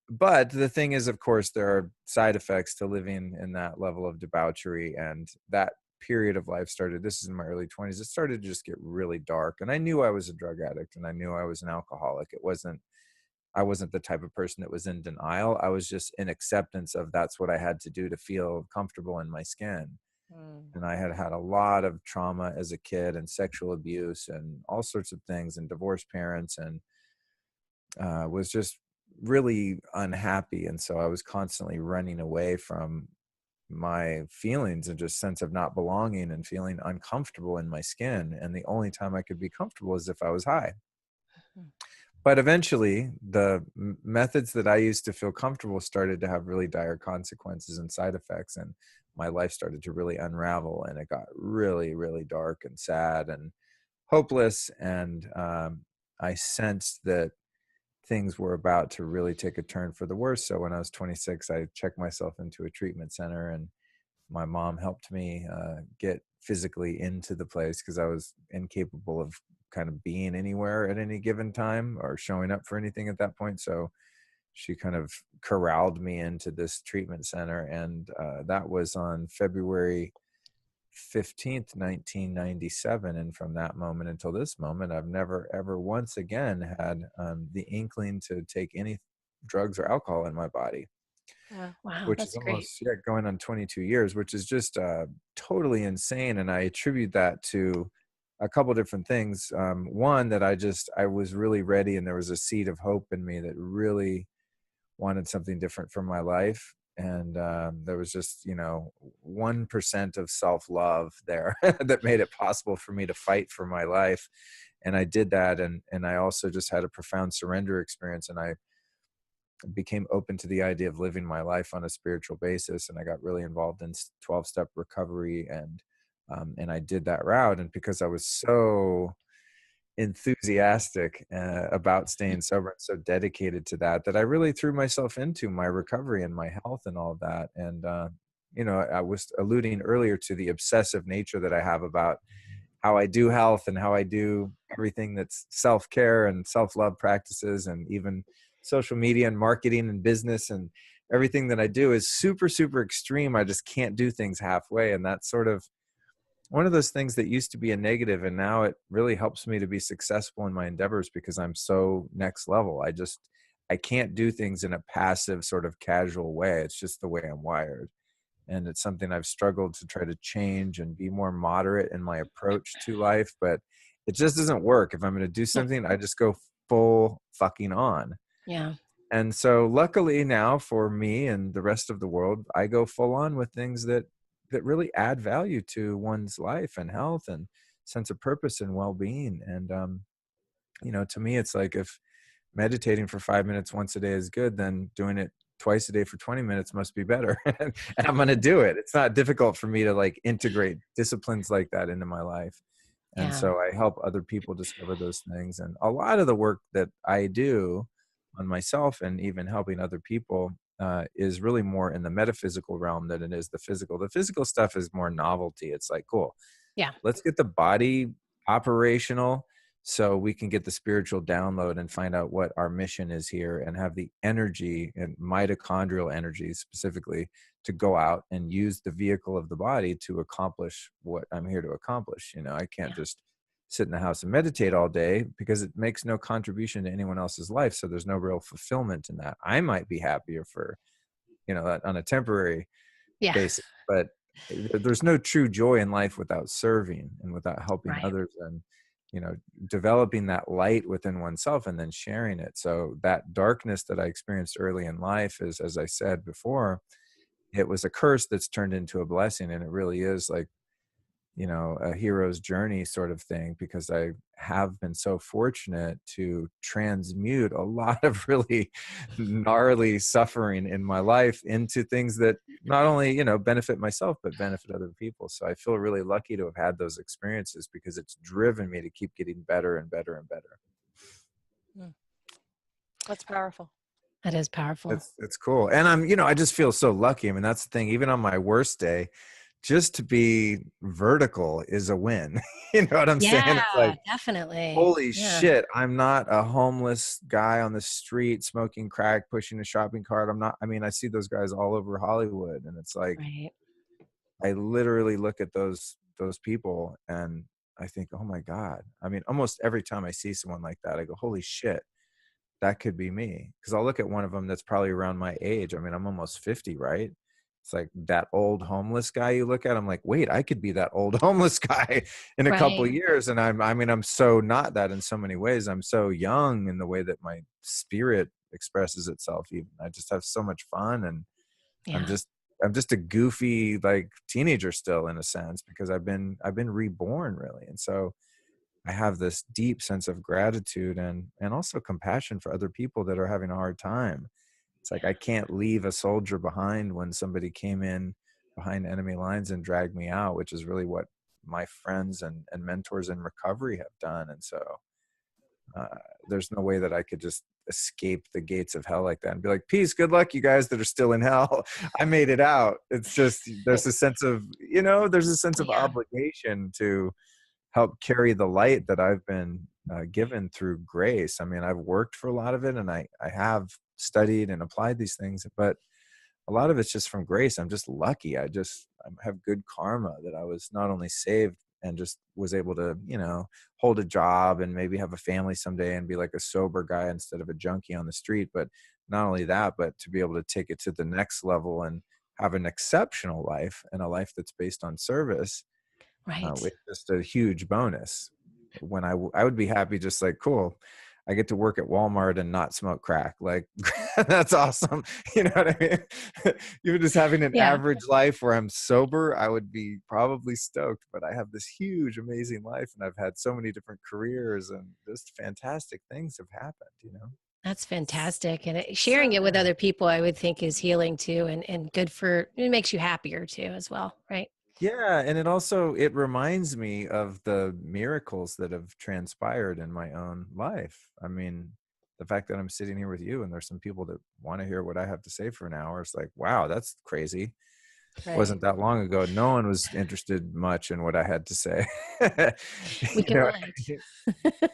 But the thing is, of course, there are side effects to living in that level of debauchery. And that period of life started, this is in my early 20s, it started to just get really dark. And I knew I was a drug addict and I knew I was an alcoholic. I wasn't the type of person that was in denial. I was just in acceptance of that's what I had to do to feel comfortable in my skin. And I had had a lot of trauma as a kid and sexual abuse and all sorts of things and divorced parents and was just really unhappy. And so I was constantly running away from my feelings and just sense of not belonging and feeling uncomfortable in my skin. And the only time I could be comfortable is if I was high. But eventually the methods that I used to feel comfortable started to have really dire consequences and side effects. And my life started to really unravel and it got really, really dark and sad and hopeless. And I sensed that things were about to really take a turn for the worse. So when I was 26, I checked myself into a treatment center and my mom helped me get physically into the place because I was incapable of kind of being anywhere at any given time or showing up for anything at that point. So she kind of corralled me into this treatment center. And that was on February 15th, 1997. And from that moment until this moment, I've never, ever once again had the inkling to take any drugs or alcohol in my body. Wow, Which that's is great. almost going on 22 years, which is just totally insane. And I attribute that to a couple different things. One, that I was really ready and there was a seed of hope in me that really wanted something different from my life. And there was just, 1% of self-love there that made it possible for me to fight for my life. And I did that. And I also just had a profound surrender experience. And I became open to the idea of living my life on a spiritual basis. And I got really involved in 12-step recovery. And I did that route. And because I was so enthusiastic about staying sober and so dedicated to that I really threw myself into my recovery and my health and all of that. And I was alluding earlier to the obsessive nature that I have about how I do health and how I do everything that's self-care and self-love practices and even social media and marketing and business, and everything that I do is super, super extreme. I just can't do things halfway. And that's sort of one of those things that used to be a negative, and now it really helps me to be successful in my endeavors because I'm so next level. I can't do things in a passive sort of casual way. It's just the way I'm wired. And it's something I've struggled to try to change and be more moderate in my approach to life, but it just doesn't work. If I'm going to do something, I just go full fucking on. Yeah. And so luckily now for me and the rest of the world, I go full on with things that really add value to one's life and health and sense of purpose and well-being. And, to me, it's like if meditating for 5 minutes once a day is good, then doing it twice a day for 20 minutes must be better. And I'm going to do it. It's not difficult for me to like integrate disciplines like that into my life. And Yeah. so I help other people discover those things. And a lot of the work that I do on myself and even helping other people is really more in the metaphysical realm than it is the physical. The physical stuff is more novelty. It's like, cool, Yeah. let's get the body operational so we can get the spiritual download and find out what our mission is here and have the energy and mitochondrial energy specifically to go out and use the vehicle of the body to accomplish what I'm here to accomplish. You know, I can't Yeah. just sit in the house and meditate all day because it makes no contribution to anyone else's life. So there's no real fulfillment in that. I might be happier for, you know, that on a temporary Yeah. basis, but there's no true joy in life without serving and without helping Right. others and, you know, developing that light within oneself and then sharing it. So that darkness that I experienced early in life is, as I said before, it was a curse that's turned into a blessing. And it really is like, you know, a hero's journey sort of thing, because I have been so fortunate to transmute a lot of really gnarly suffering in my life into things that not only, you know, benefit myself, but benefit other people. So I feel really lucky to have had those experiences because it's driven me to keep getting better and better and better. Mm. That's powerful. That is powerful. It's cool. And I'm, you know, I just feel so lucky. I mean, that's the thing, even on my worst day, just to be vertical is a win. You know what I'm saying? Yeah, It's like, definitely. holy Yeah. shit, I'm not a homeless guy on the street smoking crack, pushing a shopping cart. I'm not, I mean, I see those guys all over Hollywood, and it's like, Right. I literally look at those people and I think, oh my God. I mean, almost every time I see someone like that, I go, holy shit, that could be me. Because I'll look at one of them that's probably around my age. I mean, I'm almost 50, right? It's like that old homeless guy you look at, I'm like, wait, I could be that old homeless guy in a couple Right. of years. And I mean, I'm so not that in so many ways. I'm so young in the way that my spirit expresses itself. Even I just have so much fun, and I'm Yeah. just I'm just a goofy like teenager still in a sense, because I've been reborn really. And so I have this deep sense of gratitude and also compassion for other people that are having a hard time. It's like I can't leave a soldier behind when somebody came in behind enemy lines and dragged me out, which is really what my friends and mentors in recovery have done. And so uh, there's no way that I could just escape the gates of hell like that and be like, peace, good luck, you guys that are still in hell. I made it out. It's just, there's a sense of, you know, there's a sense of Yeah. obligation to help carry the light that I've been given through grace. I mean, I've worked for a lot of it, and I have studied and applied these things, but a lot of it's just from grace. I'm just lucky. I have good karma that I was not only saved and just was able to, you know, hold a job and maybe have a family someday and be like a sober guy instead of a junkie on the street. But not only that, but to be able to take it to the next level and have an exceptional life and a life that's based on service, Right. it's just a huge bonus. When I would be happy, just like, cool, I get to work at Walmart and not smoke crack. Like, that's awesome. You know what I mean? Even just having an Yeah. average life where I'm sober, I would be probably stoked. But I have this huge, amazing life, and I've had so many different careers, and just fantastic things have happened. You know? That's fantastic. And sharing So it with other people, I would think is healing too, and good for, it makes you happier too, as well. Right. Yeah, and it reminds me of the miracles that have transpired in my own life. I mean, the fact that I'm sitting here with you and there's some people that want to hear what I have to say for an hour, it's like, wow, that's crazy. Right. Wasn't that long ago. No one was interested much in what I had to say. We You can know, relate.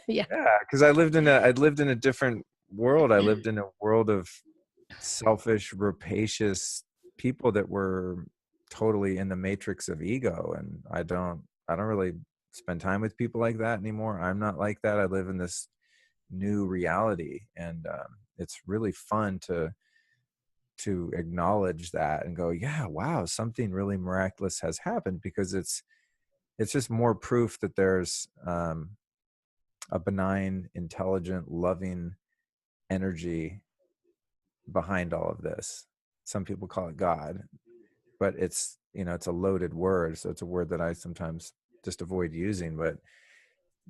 Yeah. yeah, because I'd lived in a different world. I lived in a world of selfish, rapacious people that were totally in the matrix of ego. And I don't really spend time with people like that anymore. I'm not like that. I live in this new reality. And it's really fun to acknowledge that and go, yeah, wow, something really miraculous has happened, because it's just more proof that there's a benign, intelligent, loving energy behind all of this. Some people call it God, but it's, you know, it's a loaded word. So it's a word that I sometimes just avoid using. But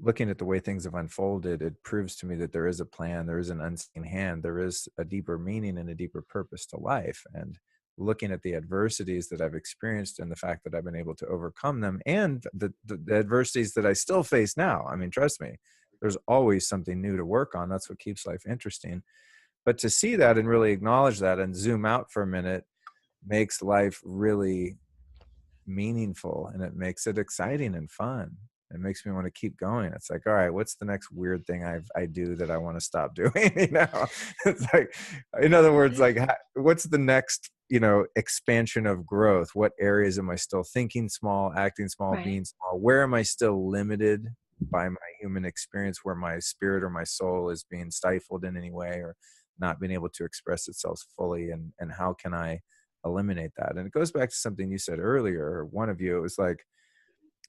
looking at the way things have unfolded, it proves to me that there is a plan, there is an unseen hand, there is a deeper meaning and a deeper purpose to life. And looking at the adversities that I've experienced and the fact that I've been able to overcome them, and the adversities that I still face now. I mean, trust me, there's always something new to work on. That's what keeps life interesting. But to see that and really acknowledge that and zoom out for a minute makes life really meaningful, and it makes it exciting and fun. It makes me want to keep going. It's like, all right, what's the next weird thing I do that I want to stop doing? It's like, in other words, like, what's the next, expansion of growth? What areas am I still thinking small, acting small, Right. being small? Where am I still limited by my human experience, where my spirit or my soul is being stifled in any way or not being able to express itself fully? And how can I eliminate that? And it goes back to something you said earlier, or one of you. It was like,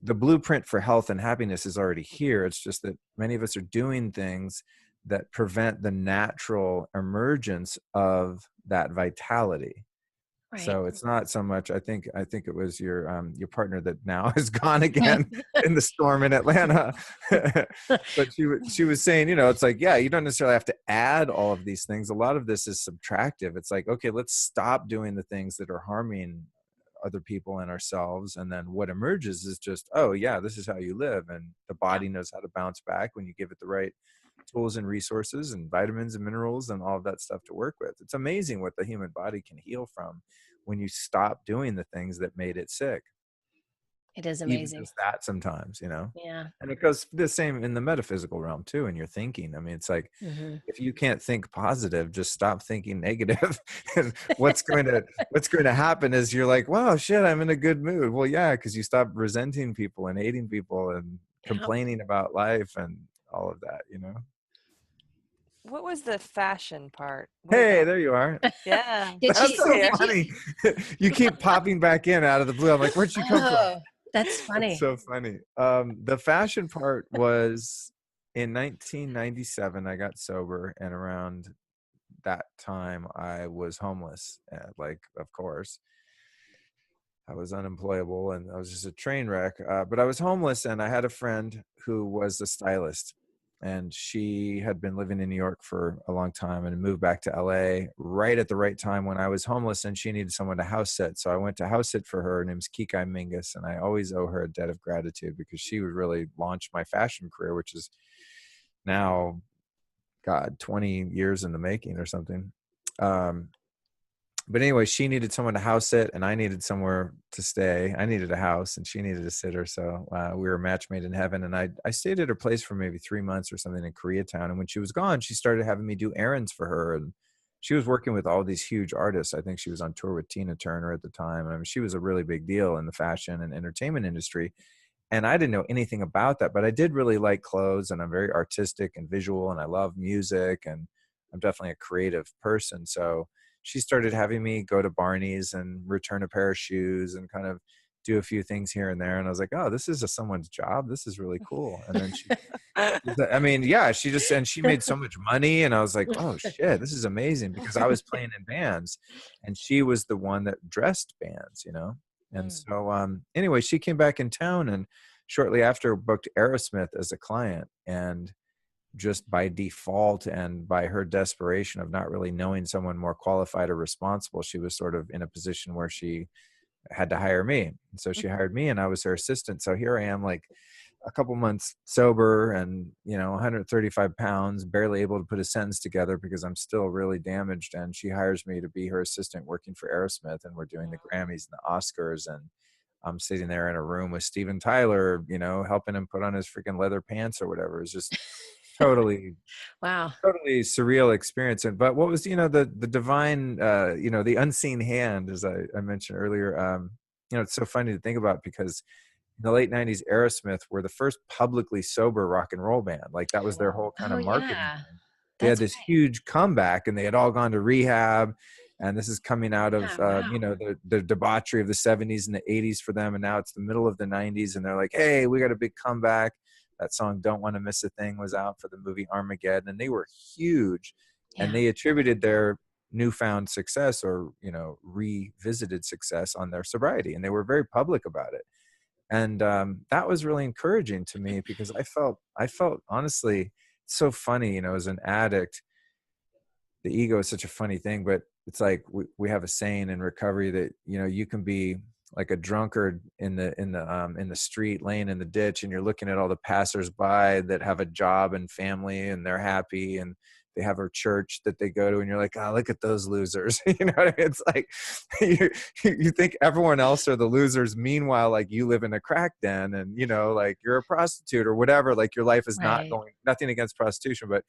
the blueprint for health and happiness is already here. It's just that many of us are doing things that prevent the natural emergence of that vitality. Right. So it's not so much, I think it was your partner that now is gone again in the storm in Atlanta. But she was saying, it's like, yeah, you don't necessarily have to add all of these things. A lot of this is subtractive. It's like, okay, let's stop doing the things that are harming other people and ourselves. And then what emerges is just, oh yeah, this is how you live. And the Yeah. body knows how to bounce back when you give it the right tools and resources and vitamins and minerals and all of that stuff to work with. It's amazing what the human body can heal from when you stop doing the things that made it sick. It is Even amazing. just that sometimes, Yeah. and it goes the same in the metaphysical realm too, in your thinking. I mean, it's like, Hmm. if you can't think positive, just stop thinking negative. And what's going to happen is you're like, wow, shit, I'm in a good mood. Well, yeah, because you stop resenting people and hating people and Yeah. complaining about life and all of that, What was the fashion part? What Hey, about? there you are. Yeah, Did I'm she? That's still so here. Did you? funny. You keep popping back in out of the blue. I'm like, where'd you come from? Oh, that's It's funny. so funny. The fashion part was in 1997. I got sober, and around that time, I was homeless. Like, of course, I was unemployable, and I was just a train wreck. But I was homeless, and I had a friend who was a stylist, and she had been living in New York for a long time and moved back to LA right at the right time when I was homeless, and she needed someone to house sit. So I went to house sit for her. Her name's Kikai Mingus, and I always owe her a debt of gratitude because she would really launch my fashion career, which is now, God, 20 years in the making or something. But anyway, she needed someone to house sit, and I needed somewhere to stay. I needed a house, and she needed a sitter. So we were a match made in heaven. And I stayed at her place for maybe 3 months or something in Koreatown. And when she was gone, she started having me do errands for her. And she was working with all these huge artists. I think she was on tour with Tina Turner at the time. I mean, she was a really big deal in the fashion and entertainment industry. And I didn't know anything about that, but I did really like clothes, and I'm very artistic and visual, and I love music, and I'm definitely a creative person. So she started having me go to Barney's and return a pair of shoes and kind of do a few things here and there. And I was like, oh, this is someone's job. This is really cool. And then I mean, yeah, and she made so much money. And I was like, oh shit, this is amazing, because I was playing in bands and she was the one that dressed bands. And Mm. so, anyway, she came back in town and shortly after booked Aerosmith as a client. And just by default and by her desperation of not really knowing someone more qualified or responsible, she was sort of in a position where she had to hire me. And so she hired me, and I was her assistant. So here I am, like a couple months sober and, 135 pounds, barely able to put a sentence together because I'm still really damaged. And she hires me to be her assistant working for Aerosmith. And we're doing the Grammys and the Oscars. And I'm sitting there in a room with Steven Tyler, helping him put on his freaking leather pants or whatever. It's just totally Wow. totally surreal experience. And but what was the divine, the unseen hand, as I mentioned earlier. It's so funny to think about, because in the late 90s, Aerosmith were the first publicly sober rock and roll band. Like, that was their whole kind Oh of marketing yeah. thing. They had That's this huge comeback, and they had all gone to rehab. And this is coming out of, yeah. Wow. the debauchery of the 70s and the 80s for them. And now it's the middle of the 90s, and they're like, hey, we got a big comeback. That song "Don't Want to Miss a Thing" was out for the movie Armageddon, and they were huge. And Yeah. they attributed their newfound success, or revisited success, on their sobriety, and they were very public about it. And that was really encouraging to me, because I felt honestly, it's so funny, as an addict, the ego is such a funny thing, but it's like we have a saying in recovery that, you know, you can be like a drunkard in the street laying in the ditch, and you're looking at all the passersby that have a job and family and they're happy and they have a church that they go to, and you're like, oh, look at those losers. You know what I mean? It's like you think everyone else are the losers. Meanwhile, like, you live in a crack den, and, you know, like, you're a prostitute or whatever. Like, your life is not Right. going, nothing against prostitution, but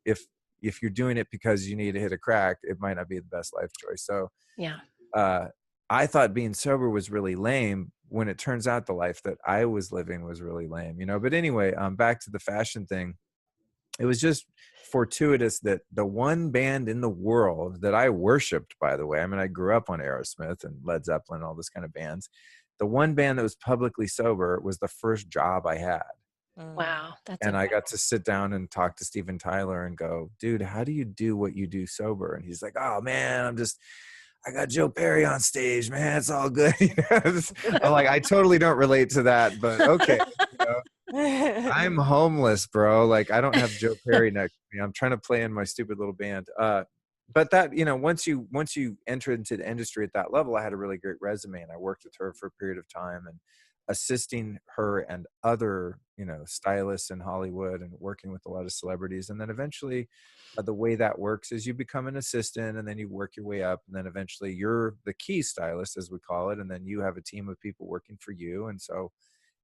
if you're doing it because you need to hit a crack, it might not be the best life choice. So Yeah. uh, I thought being sober was really lame, when it turns out the life that I was living was really lame, you know. But anyway, back to the fashion thing. It was just fortuitous that the one band in the world that I worshiped, by the way, I mean, I grew up on Aerosmith and Led Zeppelin, all this kind of bands. The one band that was publicly sober was the first job I had. Mm. Wow. That's And I incredible. got to sit down and talk to Steven Tyler and go, dude, how do you do what you do sober? And he's like, oh man, I got Joe Perry on stage, man. It's all good. You know, I'm like, I totally don't relate to that, but okay. You know, I'm homeless, bro. Like, I don't have Joe Perry next to me. I'm trying to play in my stupid little band. But that, you know, once you enter into the industry at that level, I had a really great resume, and I worked with her for a period of time, and assisting her and other, you know, stylists in Hollywood, and working with a lot of celebrities. And then eventually, the way that works is you become an assistant, and then you work your way up, and then eventually you're the key stylist, as we call it, and then you have a team of people working for you. And so,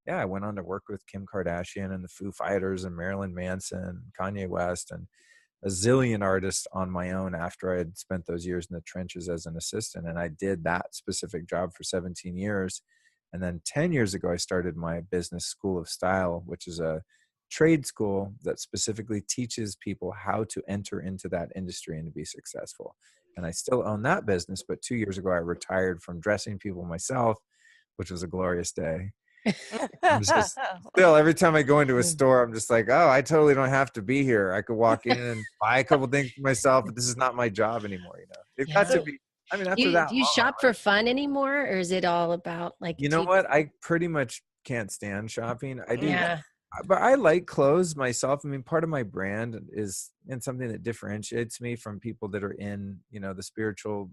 yeah, I went on to work with Kim Kardashian and the Foo Fighters and Marilyn Manson, Kanye West, and a zillion artists on my own after I had spent those years in the trenches as an assistant. And I did that specific job for 17 years. And then 10 years ago, I started my business school of style, which is a trade school that specifically teaches people how to enter into that industry and to be successful. And I still own that business, but 2 years ago, I retired from dressing people myself, which was a glorious day. I'm just still, every time I go into a store, I'm just like, oh, I totally don't have to be here. I could walk in and buy a couple things for myself, but this is not my job anymore. You know, it got to Yeah. be, I mean, after that Do you long, shop for fun anymore, or is it all about like you know what? I pretty much can't stand shopping. I do, Yeah. but I like clothes myself. I mean, part of my brand is, and something that differentiates me from people that are in, you know, the spiritual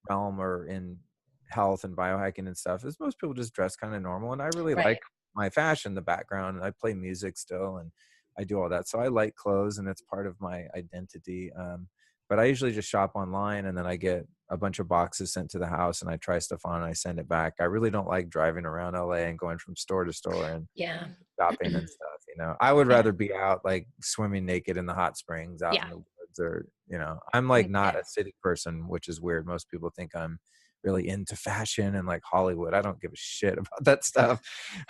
realm or in health and biohacking and stuff, is most people just dress kind of normal. And I really Right. like my fashion, the background, and I play music still, and I do all that. So I like clothes, and it's part of my identity. But I usually just shop online, and then I get a bunch of boxes sent to the house, and I try stuff on and I send it back. I really don't like driving around LA and going from store to store and Yeah. shopping and stuff. You know, I would Yeah. rather be out like swimming naked in the hot springs out Yeah. in the woods, or, you know, I'm like not Yeah. a city person, which is weird. Most people think I'm really into fashion and like Hollywood. I don't give a shit about that stuff.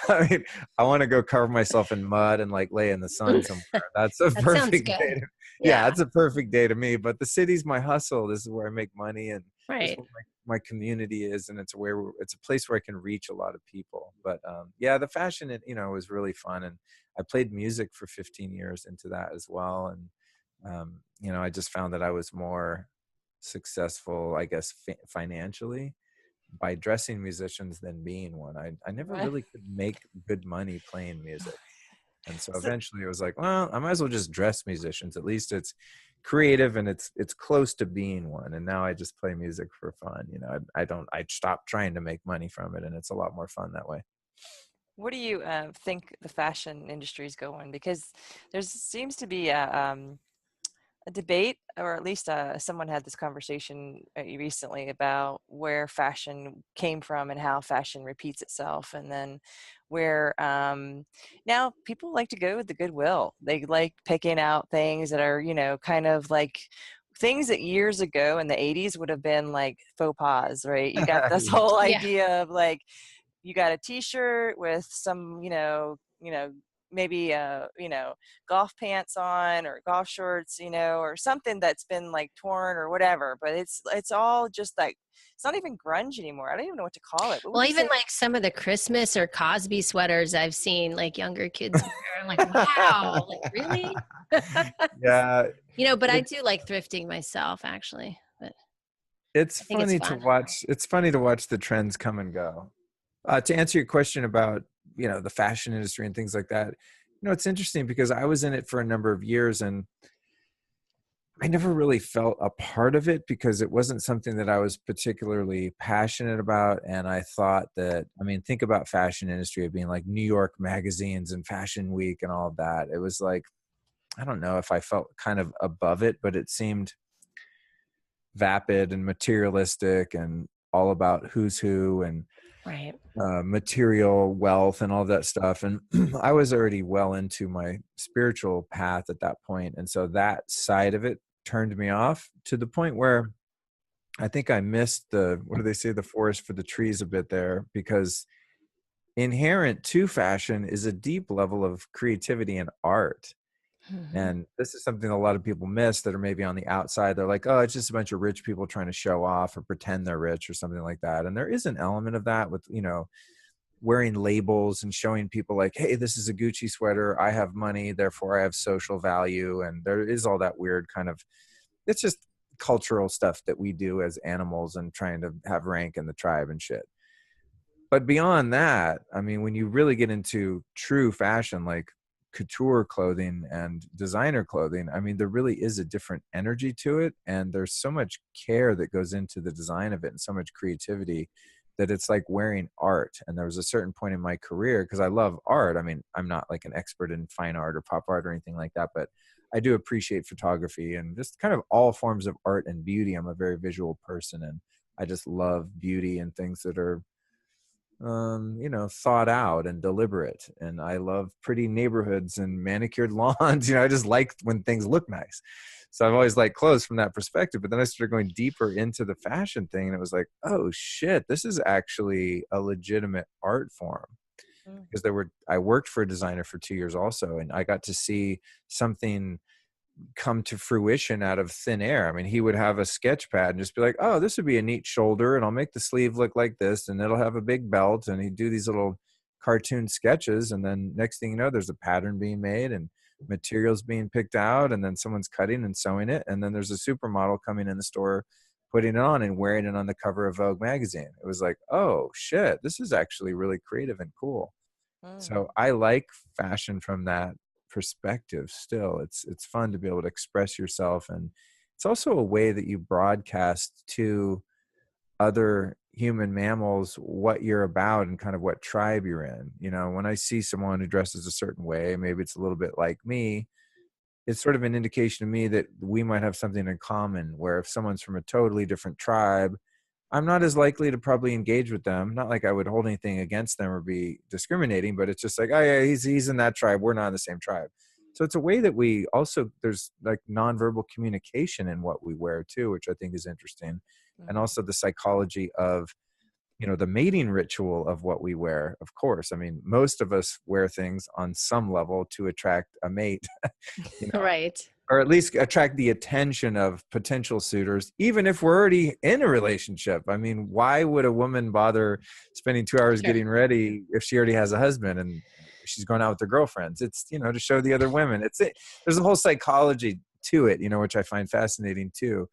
I mean, I want to go cover myself in mud and like lay in the sun somewhere. That's a That sounds perfect day. good. Yeah, Yeah. it's a perfect day to me. But the city's my hustle. This is where I make money, and this is Right. where my community is, and it's a place where I can reach a lot of people. But yeah, the fashion, you know, was really fun, and I played music for 15 years into that as well. And you know, I just found that I was more successful, I guess, financially by dressing musicians than being one. I never really could make good money playing music. And so So, eventually it was like, well, I might as well just dress musicians. At least it's creative, and it's close to being one. And now I just play music for fun. You know, I stopped trying to make money from it, and it's a lot more fun that way. where do you think the fashion industry is going? Because there seems to be a debate, or at least someone had this conversation recently about where fashion came from and how fashion repeats itself, and then where now people like to go with the goodwill. They like picking out things that are, you know, kind of like things that years ago in the 80s would have been like faux pas, right? You got this whole Yeah. idea of like, you got a t-shirt with some, maybe golf pants on, or golf shorts, or something that's been like torn or whatever, but it's all just like, it's not even grunge anymore. I don't even know what to call it. What would Well, you even say? like some of the Christmas or Cosby sweaters I've seen like younger kids wear. I'm like, wow, like really? Yeah, You know, but I it, do like thrifting myself actually. But it's I think it's funny to fun. watch. It's funny to watch the trends come and go. To answer your question about, you know, the fashion industry and things like that, you know, it's interesting because I was in it for a number of years, and I never really felt a part of it because it wasn't something that I was particularly passionate about. And I thought that, I mean, think about fashion industry of being like New York magazines and Fashion Week and all of that. It was like, I don't know if I felt kind of above it, but it seemed vapid and materialistic and all about who's who and Right. material wealth and all that stuff. And I was already well into my spiritual path at that point. And so that side of it turned me off to the point where I think I missed what do they say, the forest for the trees a bit there, because inherent to fashion is a deep level of creativity and art. Mm-hmm. And this is something a lot of people miss that are maybe on the outside. They're like, oh, it's just a bunch of rich people trying to show off or pretend they're rich or something like that. And there is an element of that with, wearing labels and showing people like, hey, this is a Gucci sweater. I have money, therefore I have social value. And there is all that weird kind of, it's just cultural stuff that we do as animals and trying to have rank in the tribe and shit. But beyond that, I mean, when you really get into true fashion, like couture clothing and designer clothing, I mean, there really is a different energy to it. And there's so much care that goes into the design of it and so much creativity that it's like wearing art. And there was a certain point in my career, because I love art. I mean, I'm not like an expert in fine art or pop art or anything like that, but I do appreciate photography and just kind of all forms of art and beauty. I'm a very visual person and I just love beauty and things that are thought out and deliberate. And I love pretty neighborhoods and manicured lawns. I just like when things look nice. So I've always liked clothes from that perspective. But then I started going deeper into the fashion thing and it was like, oh shit, this is actually a legitimate art form. Because I worked for a designer for 2 years also, and I got to see something come to fruition out of thin air. I mean, he would have a sketch pad and just be like, oh, this would be a neat shoulder and I'll make the sleeve look like this and it'll have a big belt. And he'd do these little cartoon sketches. And then next thing you know, there's a pattern being made and materials being picked out. And then someone's cutting and sewing it. And then there's a supermodel coming in the store, putting it on and wearing it on the cover of Vogue magazine. It was like, oh shit, this is actually really creative and cool. So I like fashion from that perspective still. It's fun to be able to express yourself, and it's also a way that you broadcast to other human mammals what you're about and kind of what tribe you're in. When I see someone who dresses a certain way, maybe it's a little bit like me, it's sort of an indication to me that we might have something in common, where if someone's from a totally different tribe, I'm not as likely to probably engage with them. Not like I would hold anything against them or be discriminating, but it's just like, oh yeah, he's in that tribe. We're not in the same tribe. So it's a way that we also, there's like nonverbal communication in what we wear too, which I think is interesting. And also the psychology of, the mating ritual of what we wear. Of course, I mean, most of us wear things on some level to attract a mate, Right. or at least attract the attention of potential suitors, even if we're already in a relationship. I mean, why would a woman bother spending 2 hours getting ready if she already has a husband and she's going out with her girlfriends? It's, to show the other women. There's a whole psychology to it, which I find fascinating too.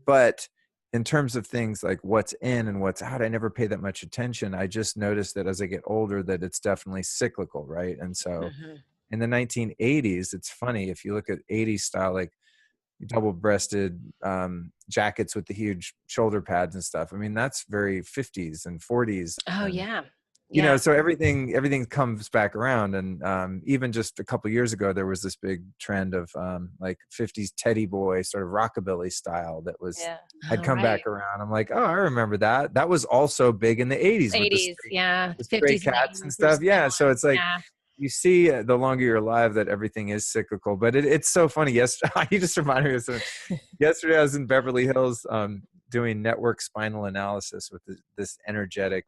But in terms of things like what's in and what's out, I never pay that much attention. I just noticed that as I get older, that it's definitely cyclical, right? And so in the 1980s, it's funny, if you look at 80s style, like double-breasted jackets with the huge shoulder pads and stuff, I mean, that's very 50s and 40s. Oh, and, yeah. So everything comes back around. And even just a couple years ago, there was this big trend of like 50s teddy boy sort of rockabilly style that had come back around. I'm like, oh, I remember that. That was also big in the 80s. 80s, the stray cats and stuff. Yeah. So it's like, you see the longer you're alive that everything is cyclical, but it's so funny. Yesterday, you just reminded me of something. Yesterday I was in Beverly Hills doing network spinal analysis with this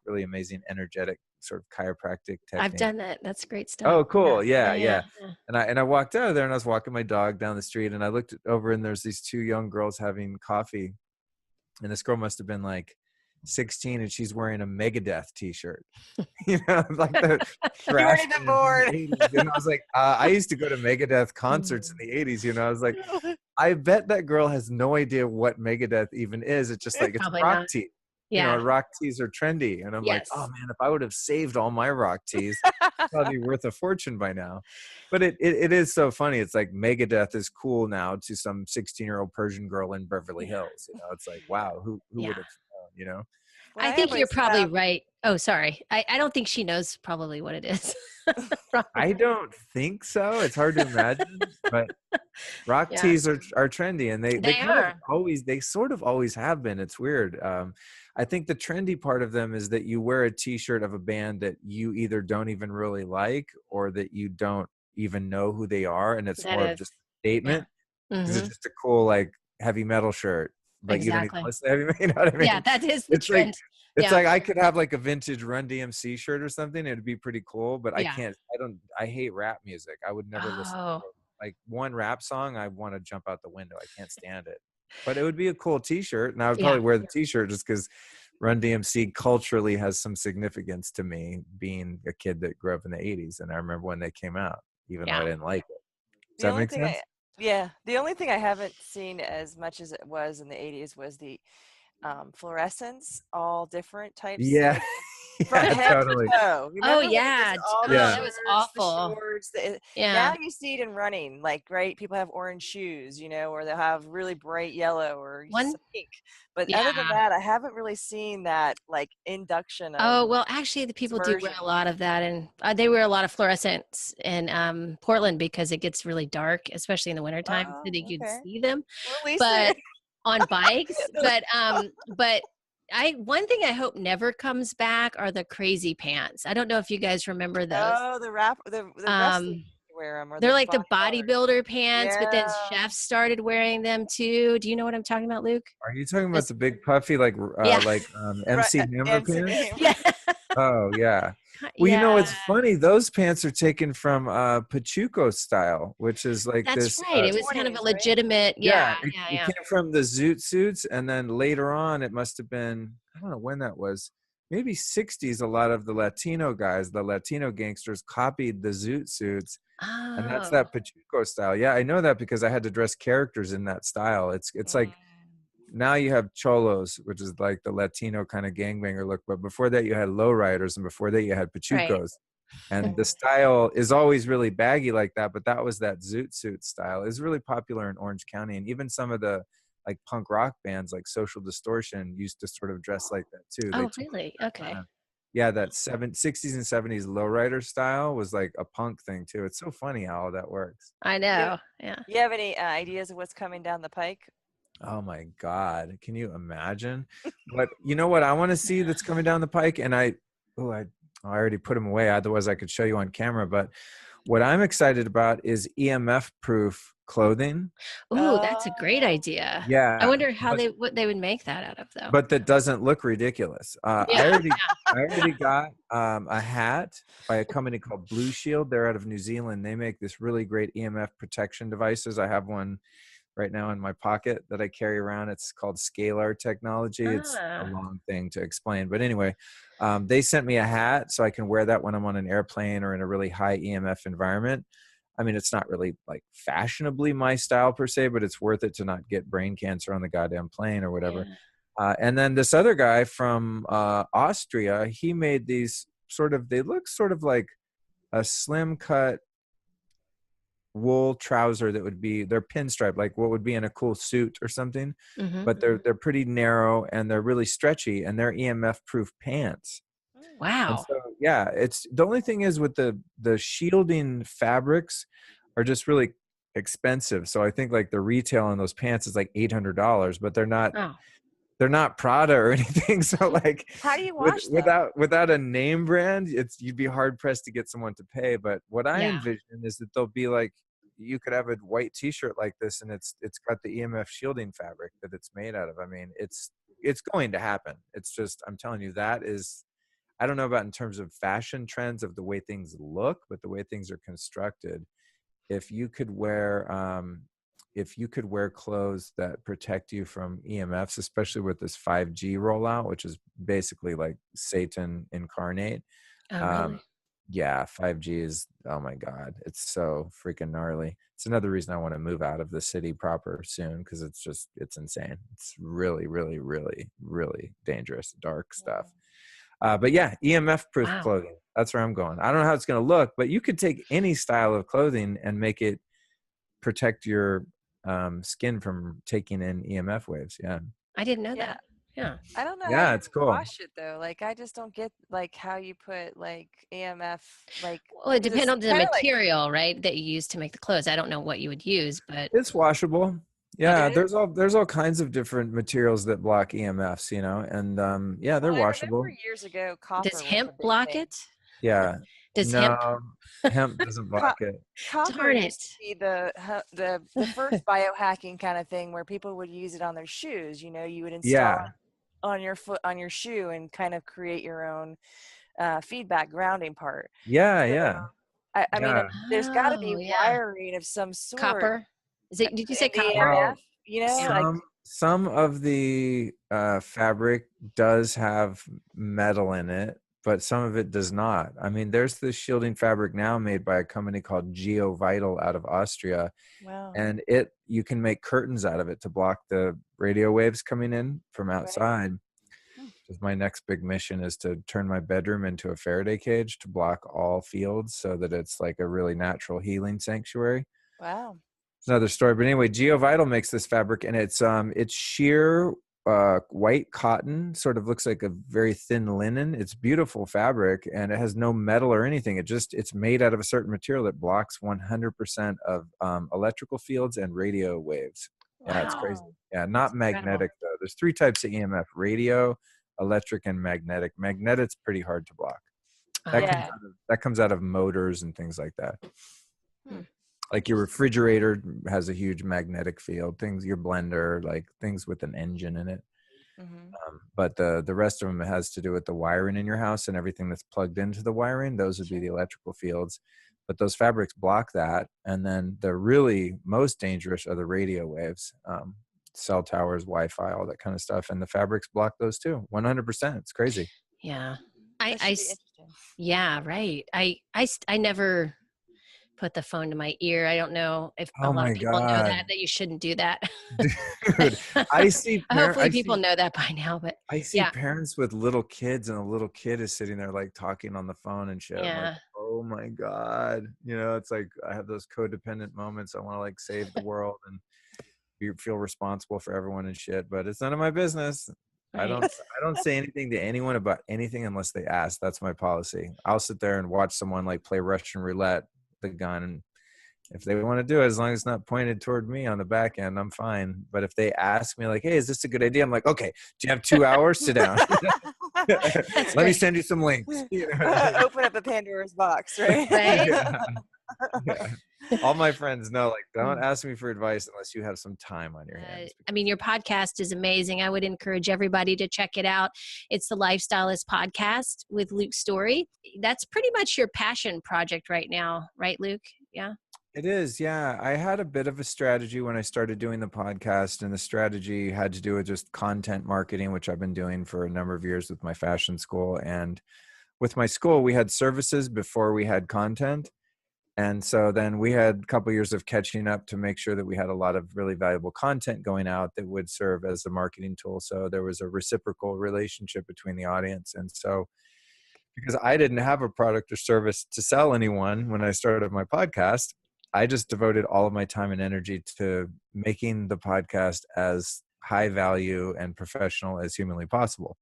really amazing energetic sort of chiropractic technique. I've done that. That's great stuff. Oh, cool. Yeah. And I walked out of there and I was walking my dog down the street and I looked over and there's these two young girls having coffee. And this girl must have been like 16 and she's wearing a Megadeth t-shirt, like the thrash the board. And I was like, I used to go to Megadeth concerts in the 80s. I was like, I bet that girl has no idea what Megadeth even is. It's just like, it's rock tea. Yeah. rock tees are trendy. And I'm like, oh Yes. man, if I would have saved all my rock tees, probably worth a fortune by now. But it is so funny. It's like Megadeth is cool now to some 16-year-old Persian girl in Beverly Yeah. Hills. It's like, wow, who Yeah. would have known? Well, I I think you're always probably have. right. Oh, sorry. I don't think she knows probably what it is. I Probably. don't think so. It's hard to imagine, but rock Yeah. tees are trendy, and they They kind of are. always, they sort of always have been. It's weird. I think the trendy part of them is that you wear a t-shirt of a band that you either don't even really like, or that you don't even know who they are, and it's That more of is. just a Yeah. statement because Hmm. it's just a cool like heavy metal shirt, but you don't even Exactly. listen to heavy metal. You know what I Yeah, mean? that is the It's like trend. it's Yeah. like I could have like a vintage Run DMC shirt or something. It'd be pretty cool, but I Yeah. can't. I hate rap music. I would never listen Oh, to like one rap song. I want to jump out the window. I can't stand it. But it would be a cool T-shirt, and I would yeah. probably wear the T-shirt just because Run DMC culturally has some significance to me, being a kid that grew up in the '80s, and I remember when they came out, even though I Yeah. didn't like it. Does The that only make thing I sense? Yeah, the only thing I haven't seen as much as it was in the 80s was the fluorescents, all different types, Yeah, like from yeah, head to totally. toe. Oh, Remember when it was yeah. all the Oh, Yeah, that was shirts, the awful. shorts? Yeah. Now you see it in running, like right, people have orange shoes, or they'll have really bright yellow or One. some pink. But other than Yeah. that, I haven't really seen that like induction Oh, of well, actually, the people do wear submersion. a lot of that, and they wear a lot of fluorescents in Portland because it gets really dark, especially in the wintertime, so Oh, that you can okay. see them. Well, at least But on bikes, but one thing I hope never comes back are the crazy pants. I don't know if you guys remember those. oh, the wrestlers Um, wear them or they're the like the bodybuilders. bodybuilder pants, but then Yeah. chefs started wearing them too. Do you know what I'm talking about, Luke? are you talking about Those, the big puffy like yeah, Right, MC Hammer MC pants? Hammer. yeah, Oh yeah. Well, yeah. it's funny. Those pants are taken from Pachuco style, which is like That's this. right. It was kind of a 20s, right? legitimate. Yeah, Yeah, yeah, it yeah. came from the zoot suits, and then later on, it must have been, I don't know when that was, maybe '60s. A lot of the Latino guys, the Latino gangsters, copied the zoot suits, and that's Oh, that Pachuco style. Yeah, I know that because I had to dress characters in that style. It's like Mm. now you have cholos, which is like the Latino kind of gangbanger look, but before that you had lowriders, and before that you had right. Pachucos. And the style is always really baggy like that, but that was that zoot suit style. It's really popular in Orange County, and even some of the like punk rock bands like Social Distortion used to sort of dress like that too. They Oh, took really? that kind Okay. of, yeah, that 60s and 70s lowrider style was like a punk thing too. It's so funny how all that works. I You, know. Yeah. you have any ideas of what's coming down the pike? Oh my God. Can you imagine? But you know what I want to see that's coming down the pike? And I already put them away. Otherwise I could show you on camera. But what I'm excited about is EMF proof clothing. Ooh, that's a great Oh, idea. I Yeah. wonder how what they would make that out of though. But that doesn't look ridiculous. Yeah. I already got a hat by a company called Blue Shield. They're out of New Zealand. They make this really great EMF protection devices. I have one right now in my pocket that I carry around. It's called Scalar technology. It's a Ah, long thing to explain, but anyway, they sent me a hat so I can wear that when I'm on an airplane or in a really high EMF environment. I mean, it's not really like fashionably my style per se, but it's worth it to not get brain cancer on the goddamn plane or whatever. yeah. And then this other guy from Austria, he made these they look sort of like a slim cut wool trouser that would be, they're pinstripe, like what would be in a cool suit or something, Hmm. but they're pretty narrow and they're really stretchy and they're EMF proof pants. mm. And Wow. so yeah, it's the only thing is with the shielding fabrics are just really expensive. So I think like the retail on those pants is like $800, but Oh, they're not Prada or anything. So like How do you wash them? without a name brand, you'd be hard pressed to get someone to pay. But what I yeah. envision is that they'll be like, you could have a white T-shirt like this, and it's got the EMF shielding fabric that it's made out of. I mean, it's going to happen. It's just, I'm telling you, that is, I don't know about in terms of fashion trends of the way things look, but the way things are constructed. If you could wear clothes that protect you from EMFs, especially with this 5G rollout, which is basically like Satan incarnate, Oh, um, really? Yeah, 5G is, oh my God, it's so freaking gnarly. It's another reason I want to move out of the city proper soon, because it's insane. It's really, really, really, really dangerous, dark stuff. But yeah, EMF proof Wow. clothing. That's where I'm going. I don't know how it's going to look, but you could take any style of clothing and make it protect your skin from taking in EMF waves. Yeah. I didn't know Yeah. that. Yeah. I don't know how Yeah, you it's cool. wash it though. Like I just don't get like how you put like EMF like Well, it because depends it's on the kind of like material, right, that you use to make the clothes. I don't know what you would use, but It's washable. Yeah, okay. it is. there's all kinds of different materials that block EMFs, you know, and yeah, Well, they're I remember washable. years ago, Does copper was a hemp big block thing. it? Yeah. Does hemp? No, hemp doesn't Co- block it. Copper Darn used to it. be the first biohacking kind of thing where people would use it on their shoes. You know, you would install Yeah. it on your foot on your shoe and kind of create your own feedback grounding part. Yeah, So yeah. I mean, Yeah. and there's got to be Oh, yeah. wiring of some sort Copper. Is it, did you say in the copper? EMF. Well, You know, Yeah. like some of the fabric does have metal in it, but some of it does not. I mean, there's this shielding fabric now made by a company called GeoVital out of Austria, wow, and you can make curtains out of it to block the radio waves coming in from right? outside. Hmm. Just my next big mission is to turn my bedroom into a Faraday cage to block all fields so that it's like a really natural healing sanctuary. Wow. It's another story, but anyway, GeoVital makes this fabric, and it's sheer white cotton, sort of looks like a very thin linen. It's beautiful fabric, and it has no metal or anything. It's made out of a certain material that blocks 100% of electrical fields and radio waves. Yeah, it's crazy. Wow. Yeah, That's not incredible. magnetic though. There's three types of EMF: radio, electric, and magnetic. Magnetic's pretty hard to block. That Oh, comes Yeah. that comes out of motors and things like that. Hmm. Like your Interesting. refrigerator has a huge magnetic field, things, your blender, like things with an engine in it. Hmm. But the rest of them has to do with the wiring in your house and everything that's plugged into the wiring. Those would be Sure. the electrical fields, but those fabrics block that. And then the really most dangerous are the radio waves, cell towers, Wi-Fi, all that kind of stuff. And the fabrics block those too, 100%. It's crazy. yeah. That should be interesting. Yeah, right. I never put the phone to my ear. I don't know if a Oh lot of my people know God. that you shouldn't do that. Dude, I see Hopefully people know that by now, but I see yeah. parents with little kids, and a little kid is sitting there like talking on the phone and shit. I'm like, Yeah. oh my God. You know, it's like I have those codependent moments. I want to like save the world and feel responsible for everyone and shit, but it's none of my business. Right. I don't say anything to anyone about anything unless they ask. That's my policy. I'll sit there and watch someone like play Russian roulette, the gun, and if they want to do it, as long as it's not pointed toward me on the back end, I'm fine. But if they ask me like, hey, is this a good idea? I'm like, okay, do you have 2 hours? Sit down. That's Let me great. send you some links. You know what I mean? Open up a Pandora's box, right? Right? Yeah. Yeah. All my friends know, like, don't Mm. ask me for advice unless you have some time on your hands. I mean, your podcast is amazing. I would encourage everybody to check it out. It's the Life Stylist podcast with Luke Storey. That's pretty much your passion project right now, right, Luke? Yeah. It is, yeah. I had a bit of a strategy when I started doing the podcast, and the strategy had to do with just content marketing, which I've been doing for a number of years with my fashion school. And with my school, we had services before we had content. And so then we had a couple years of catching up to make sure that we had a lot of really valuable content going out that would serve as a marketing tool. So there was a reciprocal relationship between the audience. And so because I didn't have a product or service to sell anyone when I started my podcast, I just devoted all of my time and energy to making the podcast as high value and professional as humanly possible.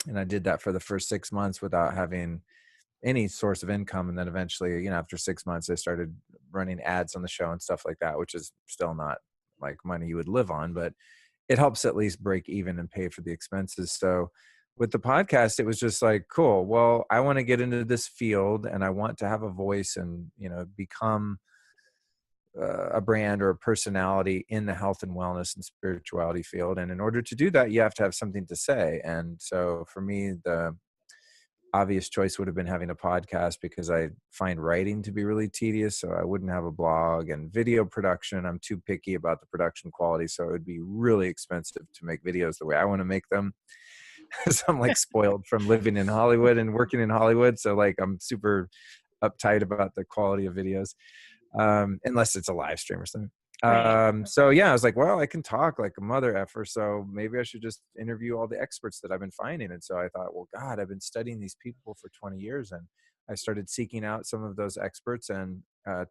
And I did that for the first 6 months without having any source of income. And then eventually, you know, after 6 months, I started running ads on the show and stuff like that, which is still not like money you would live on, but it helps at least break even and pay for the expenses. So with the podcast, it was just like, cool, well, I want to get into this field and I want to have a voice and, you know, become a brand or a personality in the health and wellness and spirituality field. And in order to do that, you have to have something to say. And so for me, the obvious choice would have been having a podcast because I find writing to be really tedious. So I wouldn't have a blog, and video production, I'm too picky about the production quality. So it would be really expensive to make videos the way I want to make them. So I'm like spoiled from living in Hollywood and working in Hollywood. So like I'm super uptight about the quality of videos, unless it's a live stream or something. Right. So yeah, I was like, well, I can talk like a mother effer, so maybe I should just interview all the experts that I've been finding. And so I thought, well, God, I've been studying these people for 20 years, and I started seeking out some of those experts. And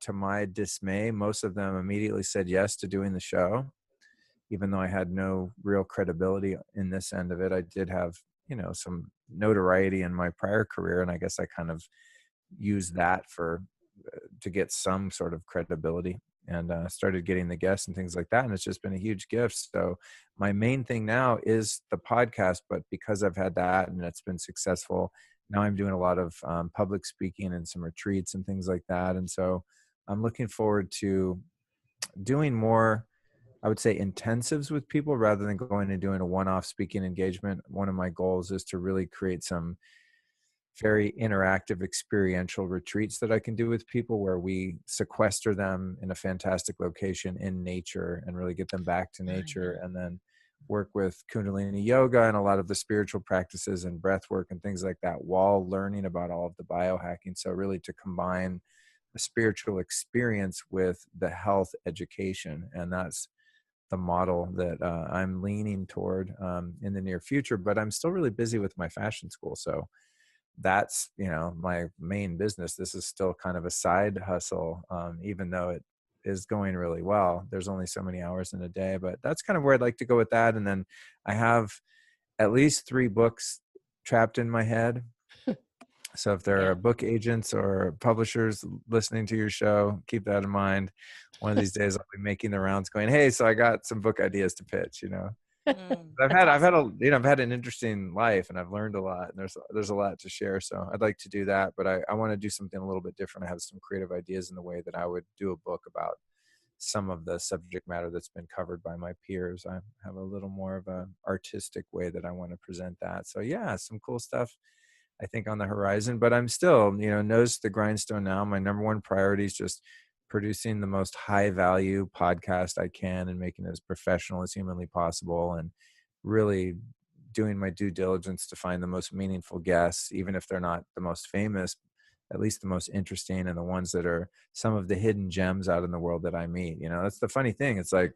to my dismay, most of them immediately said yes to doing the show, even though I had no real credibility in this end of it. I did have, some notoriety in my prior career, and I guess I kind of used that to get some sort of credibility, and started getting the guests and things like that. And it's just been a huge gift. So my main thing now is the podcast, but because I've had that and it's been successful, now I'm doing a lot of public speaking and some retreats and things like that. And so I'm looking forward to doing more, I would say, intensives with people rather than going and doing a one-off speaking engagement. One of my goals is to really create some very interactive experiential retreats that I can do with people, where we sequester them in a fantastic location in nature and really get them back to nature, and then work with Kundalini yoga and a lot of the spiritual practices and breath work and things like that while learning about all of the biohacking. So really to combine the spiritual experience with the health education. And that's the model that I'm leaning toward in the near future. But I'm still really busy with my fashion school. So that's, my main business. This is still kind of a side hustle, even though it is going really well. There's only so many hours in a day, but that's kind of where I'd like to go with that. And then I have at least 3 books trapped in my head. So if there are book agents or publishers listening to your show, keep that in mind. One of these days I'll be making the rounds going, hey, so I got some book ideas to pitch, I've had an interesting life, and I've learned a lot, and there's a lot to share. So I'd like to do that, but I want to do something a little bit different. I have some creative ideas in the way that I would do a book about some of the subject matter that's been covered by my peers. I have a little more of a artistic way that I want to present that. So yeah, some cool stuff I think on the horizon, but I'm still, nose to the grindstone now. My number one priority is just producing the most high value podcast I can and making it as professional as humanly possible, and really doing my due diligence to find the most meaningful guests, even if they're not the most famous, at least the most interesting, and the ones that are some of the hidden gems out in the world that I meet. That's the funny thing. It's like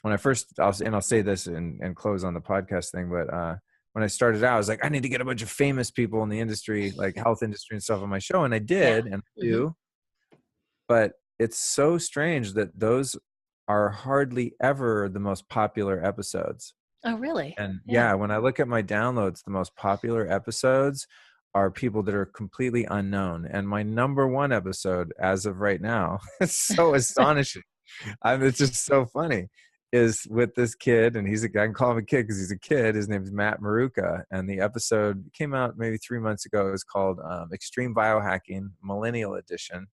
when I'll say this and close on the podcast thing, but when I started out, I was like, I need to get a bunch of famous people in the industry, like health industry and stuff on my show. And I did, and I do. But it's so strange that those are hardly ever the most popular episodes. Oh, really? And yeah, when I look at my downloads, the most popular episodes are people that are completely unknown. And my number one episode as of right now, it's so astonishing. It's just so funny, is with this kid, and I can call him a kid because he's a kid. His name's Matt Maruka, and the episode came out maybe 3 months ago. It was called Extreme Biohacking Millennial Edition,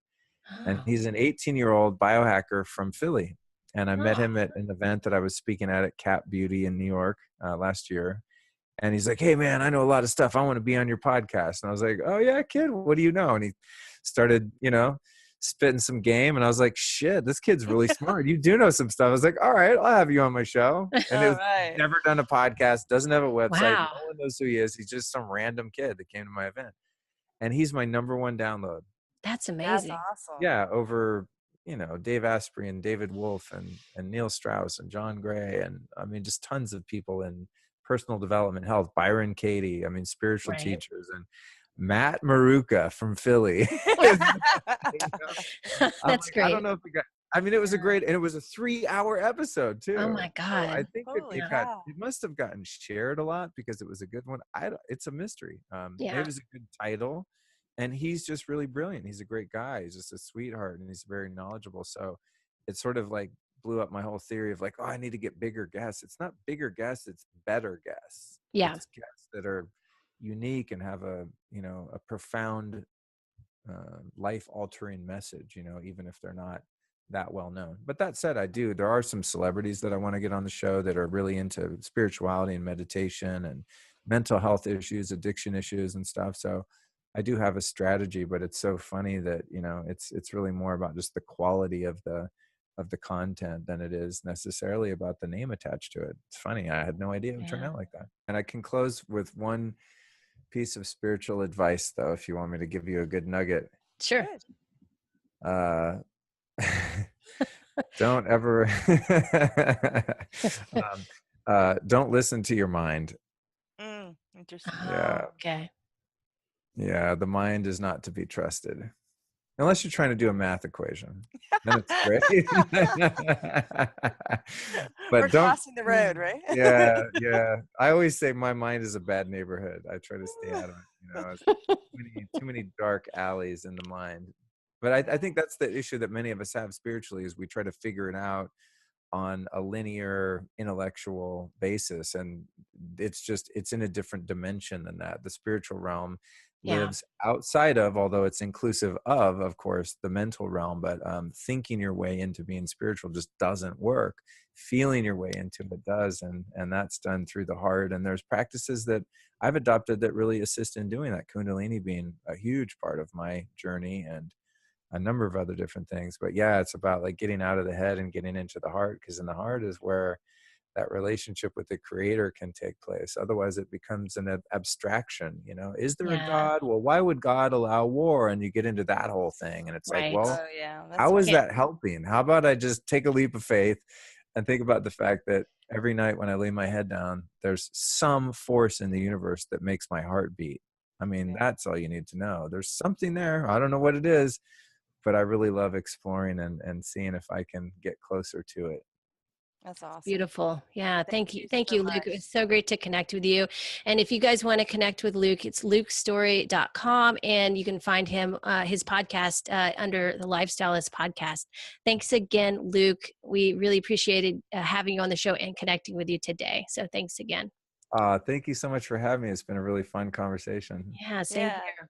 and he's an 18-year-old biohacker from Philly. And I met him at an event that I was speaking at Cap Beauty in New York last year. And he's like, hey, man, I know a lot of stuff. I want to be on your podcast. And I was like, oh, yeah, kid, what do you know? And he started, spitting some game. And I was like, shit, this kid's really smart. You do know some stuff. I was like, all right, I'll have you on my show. And it was never done a podcast, doesn't have a website. Wow. No one knows who he is. He's just some random kid that came to my event. And he's my number one download. That's amazing. That's awesome. Yeah, over, Dave Asprey and David Wolfe and Neil Strauss and John Gray. And I mean, just tons of people in personal development, health, Byron Katie, spiritual teachers, and Matt Maruka from Philly. That's great. I don't know if it was it was a 3-hour episode too. Oh my God. So I think it must have gotten shared a lot because it was a good one. It's a mystery. It was a good title, and he's just really brilliant. He's a great guy. He's just a sweetheart, and he's very knowledgeable. So it sort of like blew up my whole theory of like, oh, I need to get bigger guests. It's not bigger guests, it's better guests. Yeah. It's guests that are unique and have a profound life altering message, even if they're not that well known. But that said, there are some celebrities that I want to get on the show that are really into spirituality and meditation and mental health issues, addiction issues and stuff. So I do have a strategy, but it's so funny that, it's really more about just the quality of the of the content than it is necessarily about the name attached to it. It's funny. I had no idea it would turn Yeah. out like that. And I can close with one piece of spiritual advice, though, if you want me to give you a good nugget. Sure. Good. Uh, don't ever, don't listen to your mind. Interesting. Yeah. Okay. Yeah. The mind is not to be trusted. Unless you're trying to do a math equation, then it's great. We're But don't. crossing the road, right? Yeah, yeah. I always say my mind is a bad neighborhood. I try to stay out of it. You know, it's too many dark alleys in the mind. But I think that's the issue that many of us have spiritually, is we try to figure it out on a linear intellectual basis, and it's in a different dimension than that. The spiritual realm Yeah. lives outside of, although it's inclusive of course, the mental realm, but thinking your way into being spiritual just doesn't work. Feeling your way into it does, and that's done through the heart. And there's practices that I've adopted that really assist in doing that, Kundalini being a huge part of my journey, and a number of other different things. But yeah, it's about like getting out of the head and getting into the heart, because in the heart is where that relationship with the creator can take place. Otherwise it becomes an abstraction. You know, is there a Yeah. God? Well, why would God allow war? And you get into that whole thing, and it's like, Right. well, Oh yeah, that's how why. is that helping? How about I just take a leap of faith and think about the fact that every night when I lay my head down, there's some force in the universe that makes my heart beat. I mean, that's all you need to know. There's something there. I don't know what it is, but I really love exploring and seeing if I can get closer to it. That's awesome. Beautiful. Yeah. Thank you. Thank so you, Luke. It was so great to connect with you. And if you guys want to connect with Luke, it's lukestorey.com, and you can find him, his podcast under the Life Stylist podcast. Thanks again, Luke. We really appreciated having you on the show and connecting with you today. So thanks again. Thank you so much for having me. It's been a really fun conversation. Yeah. Same here.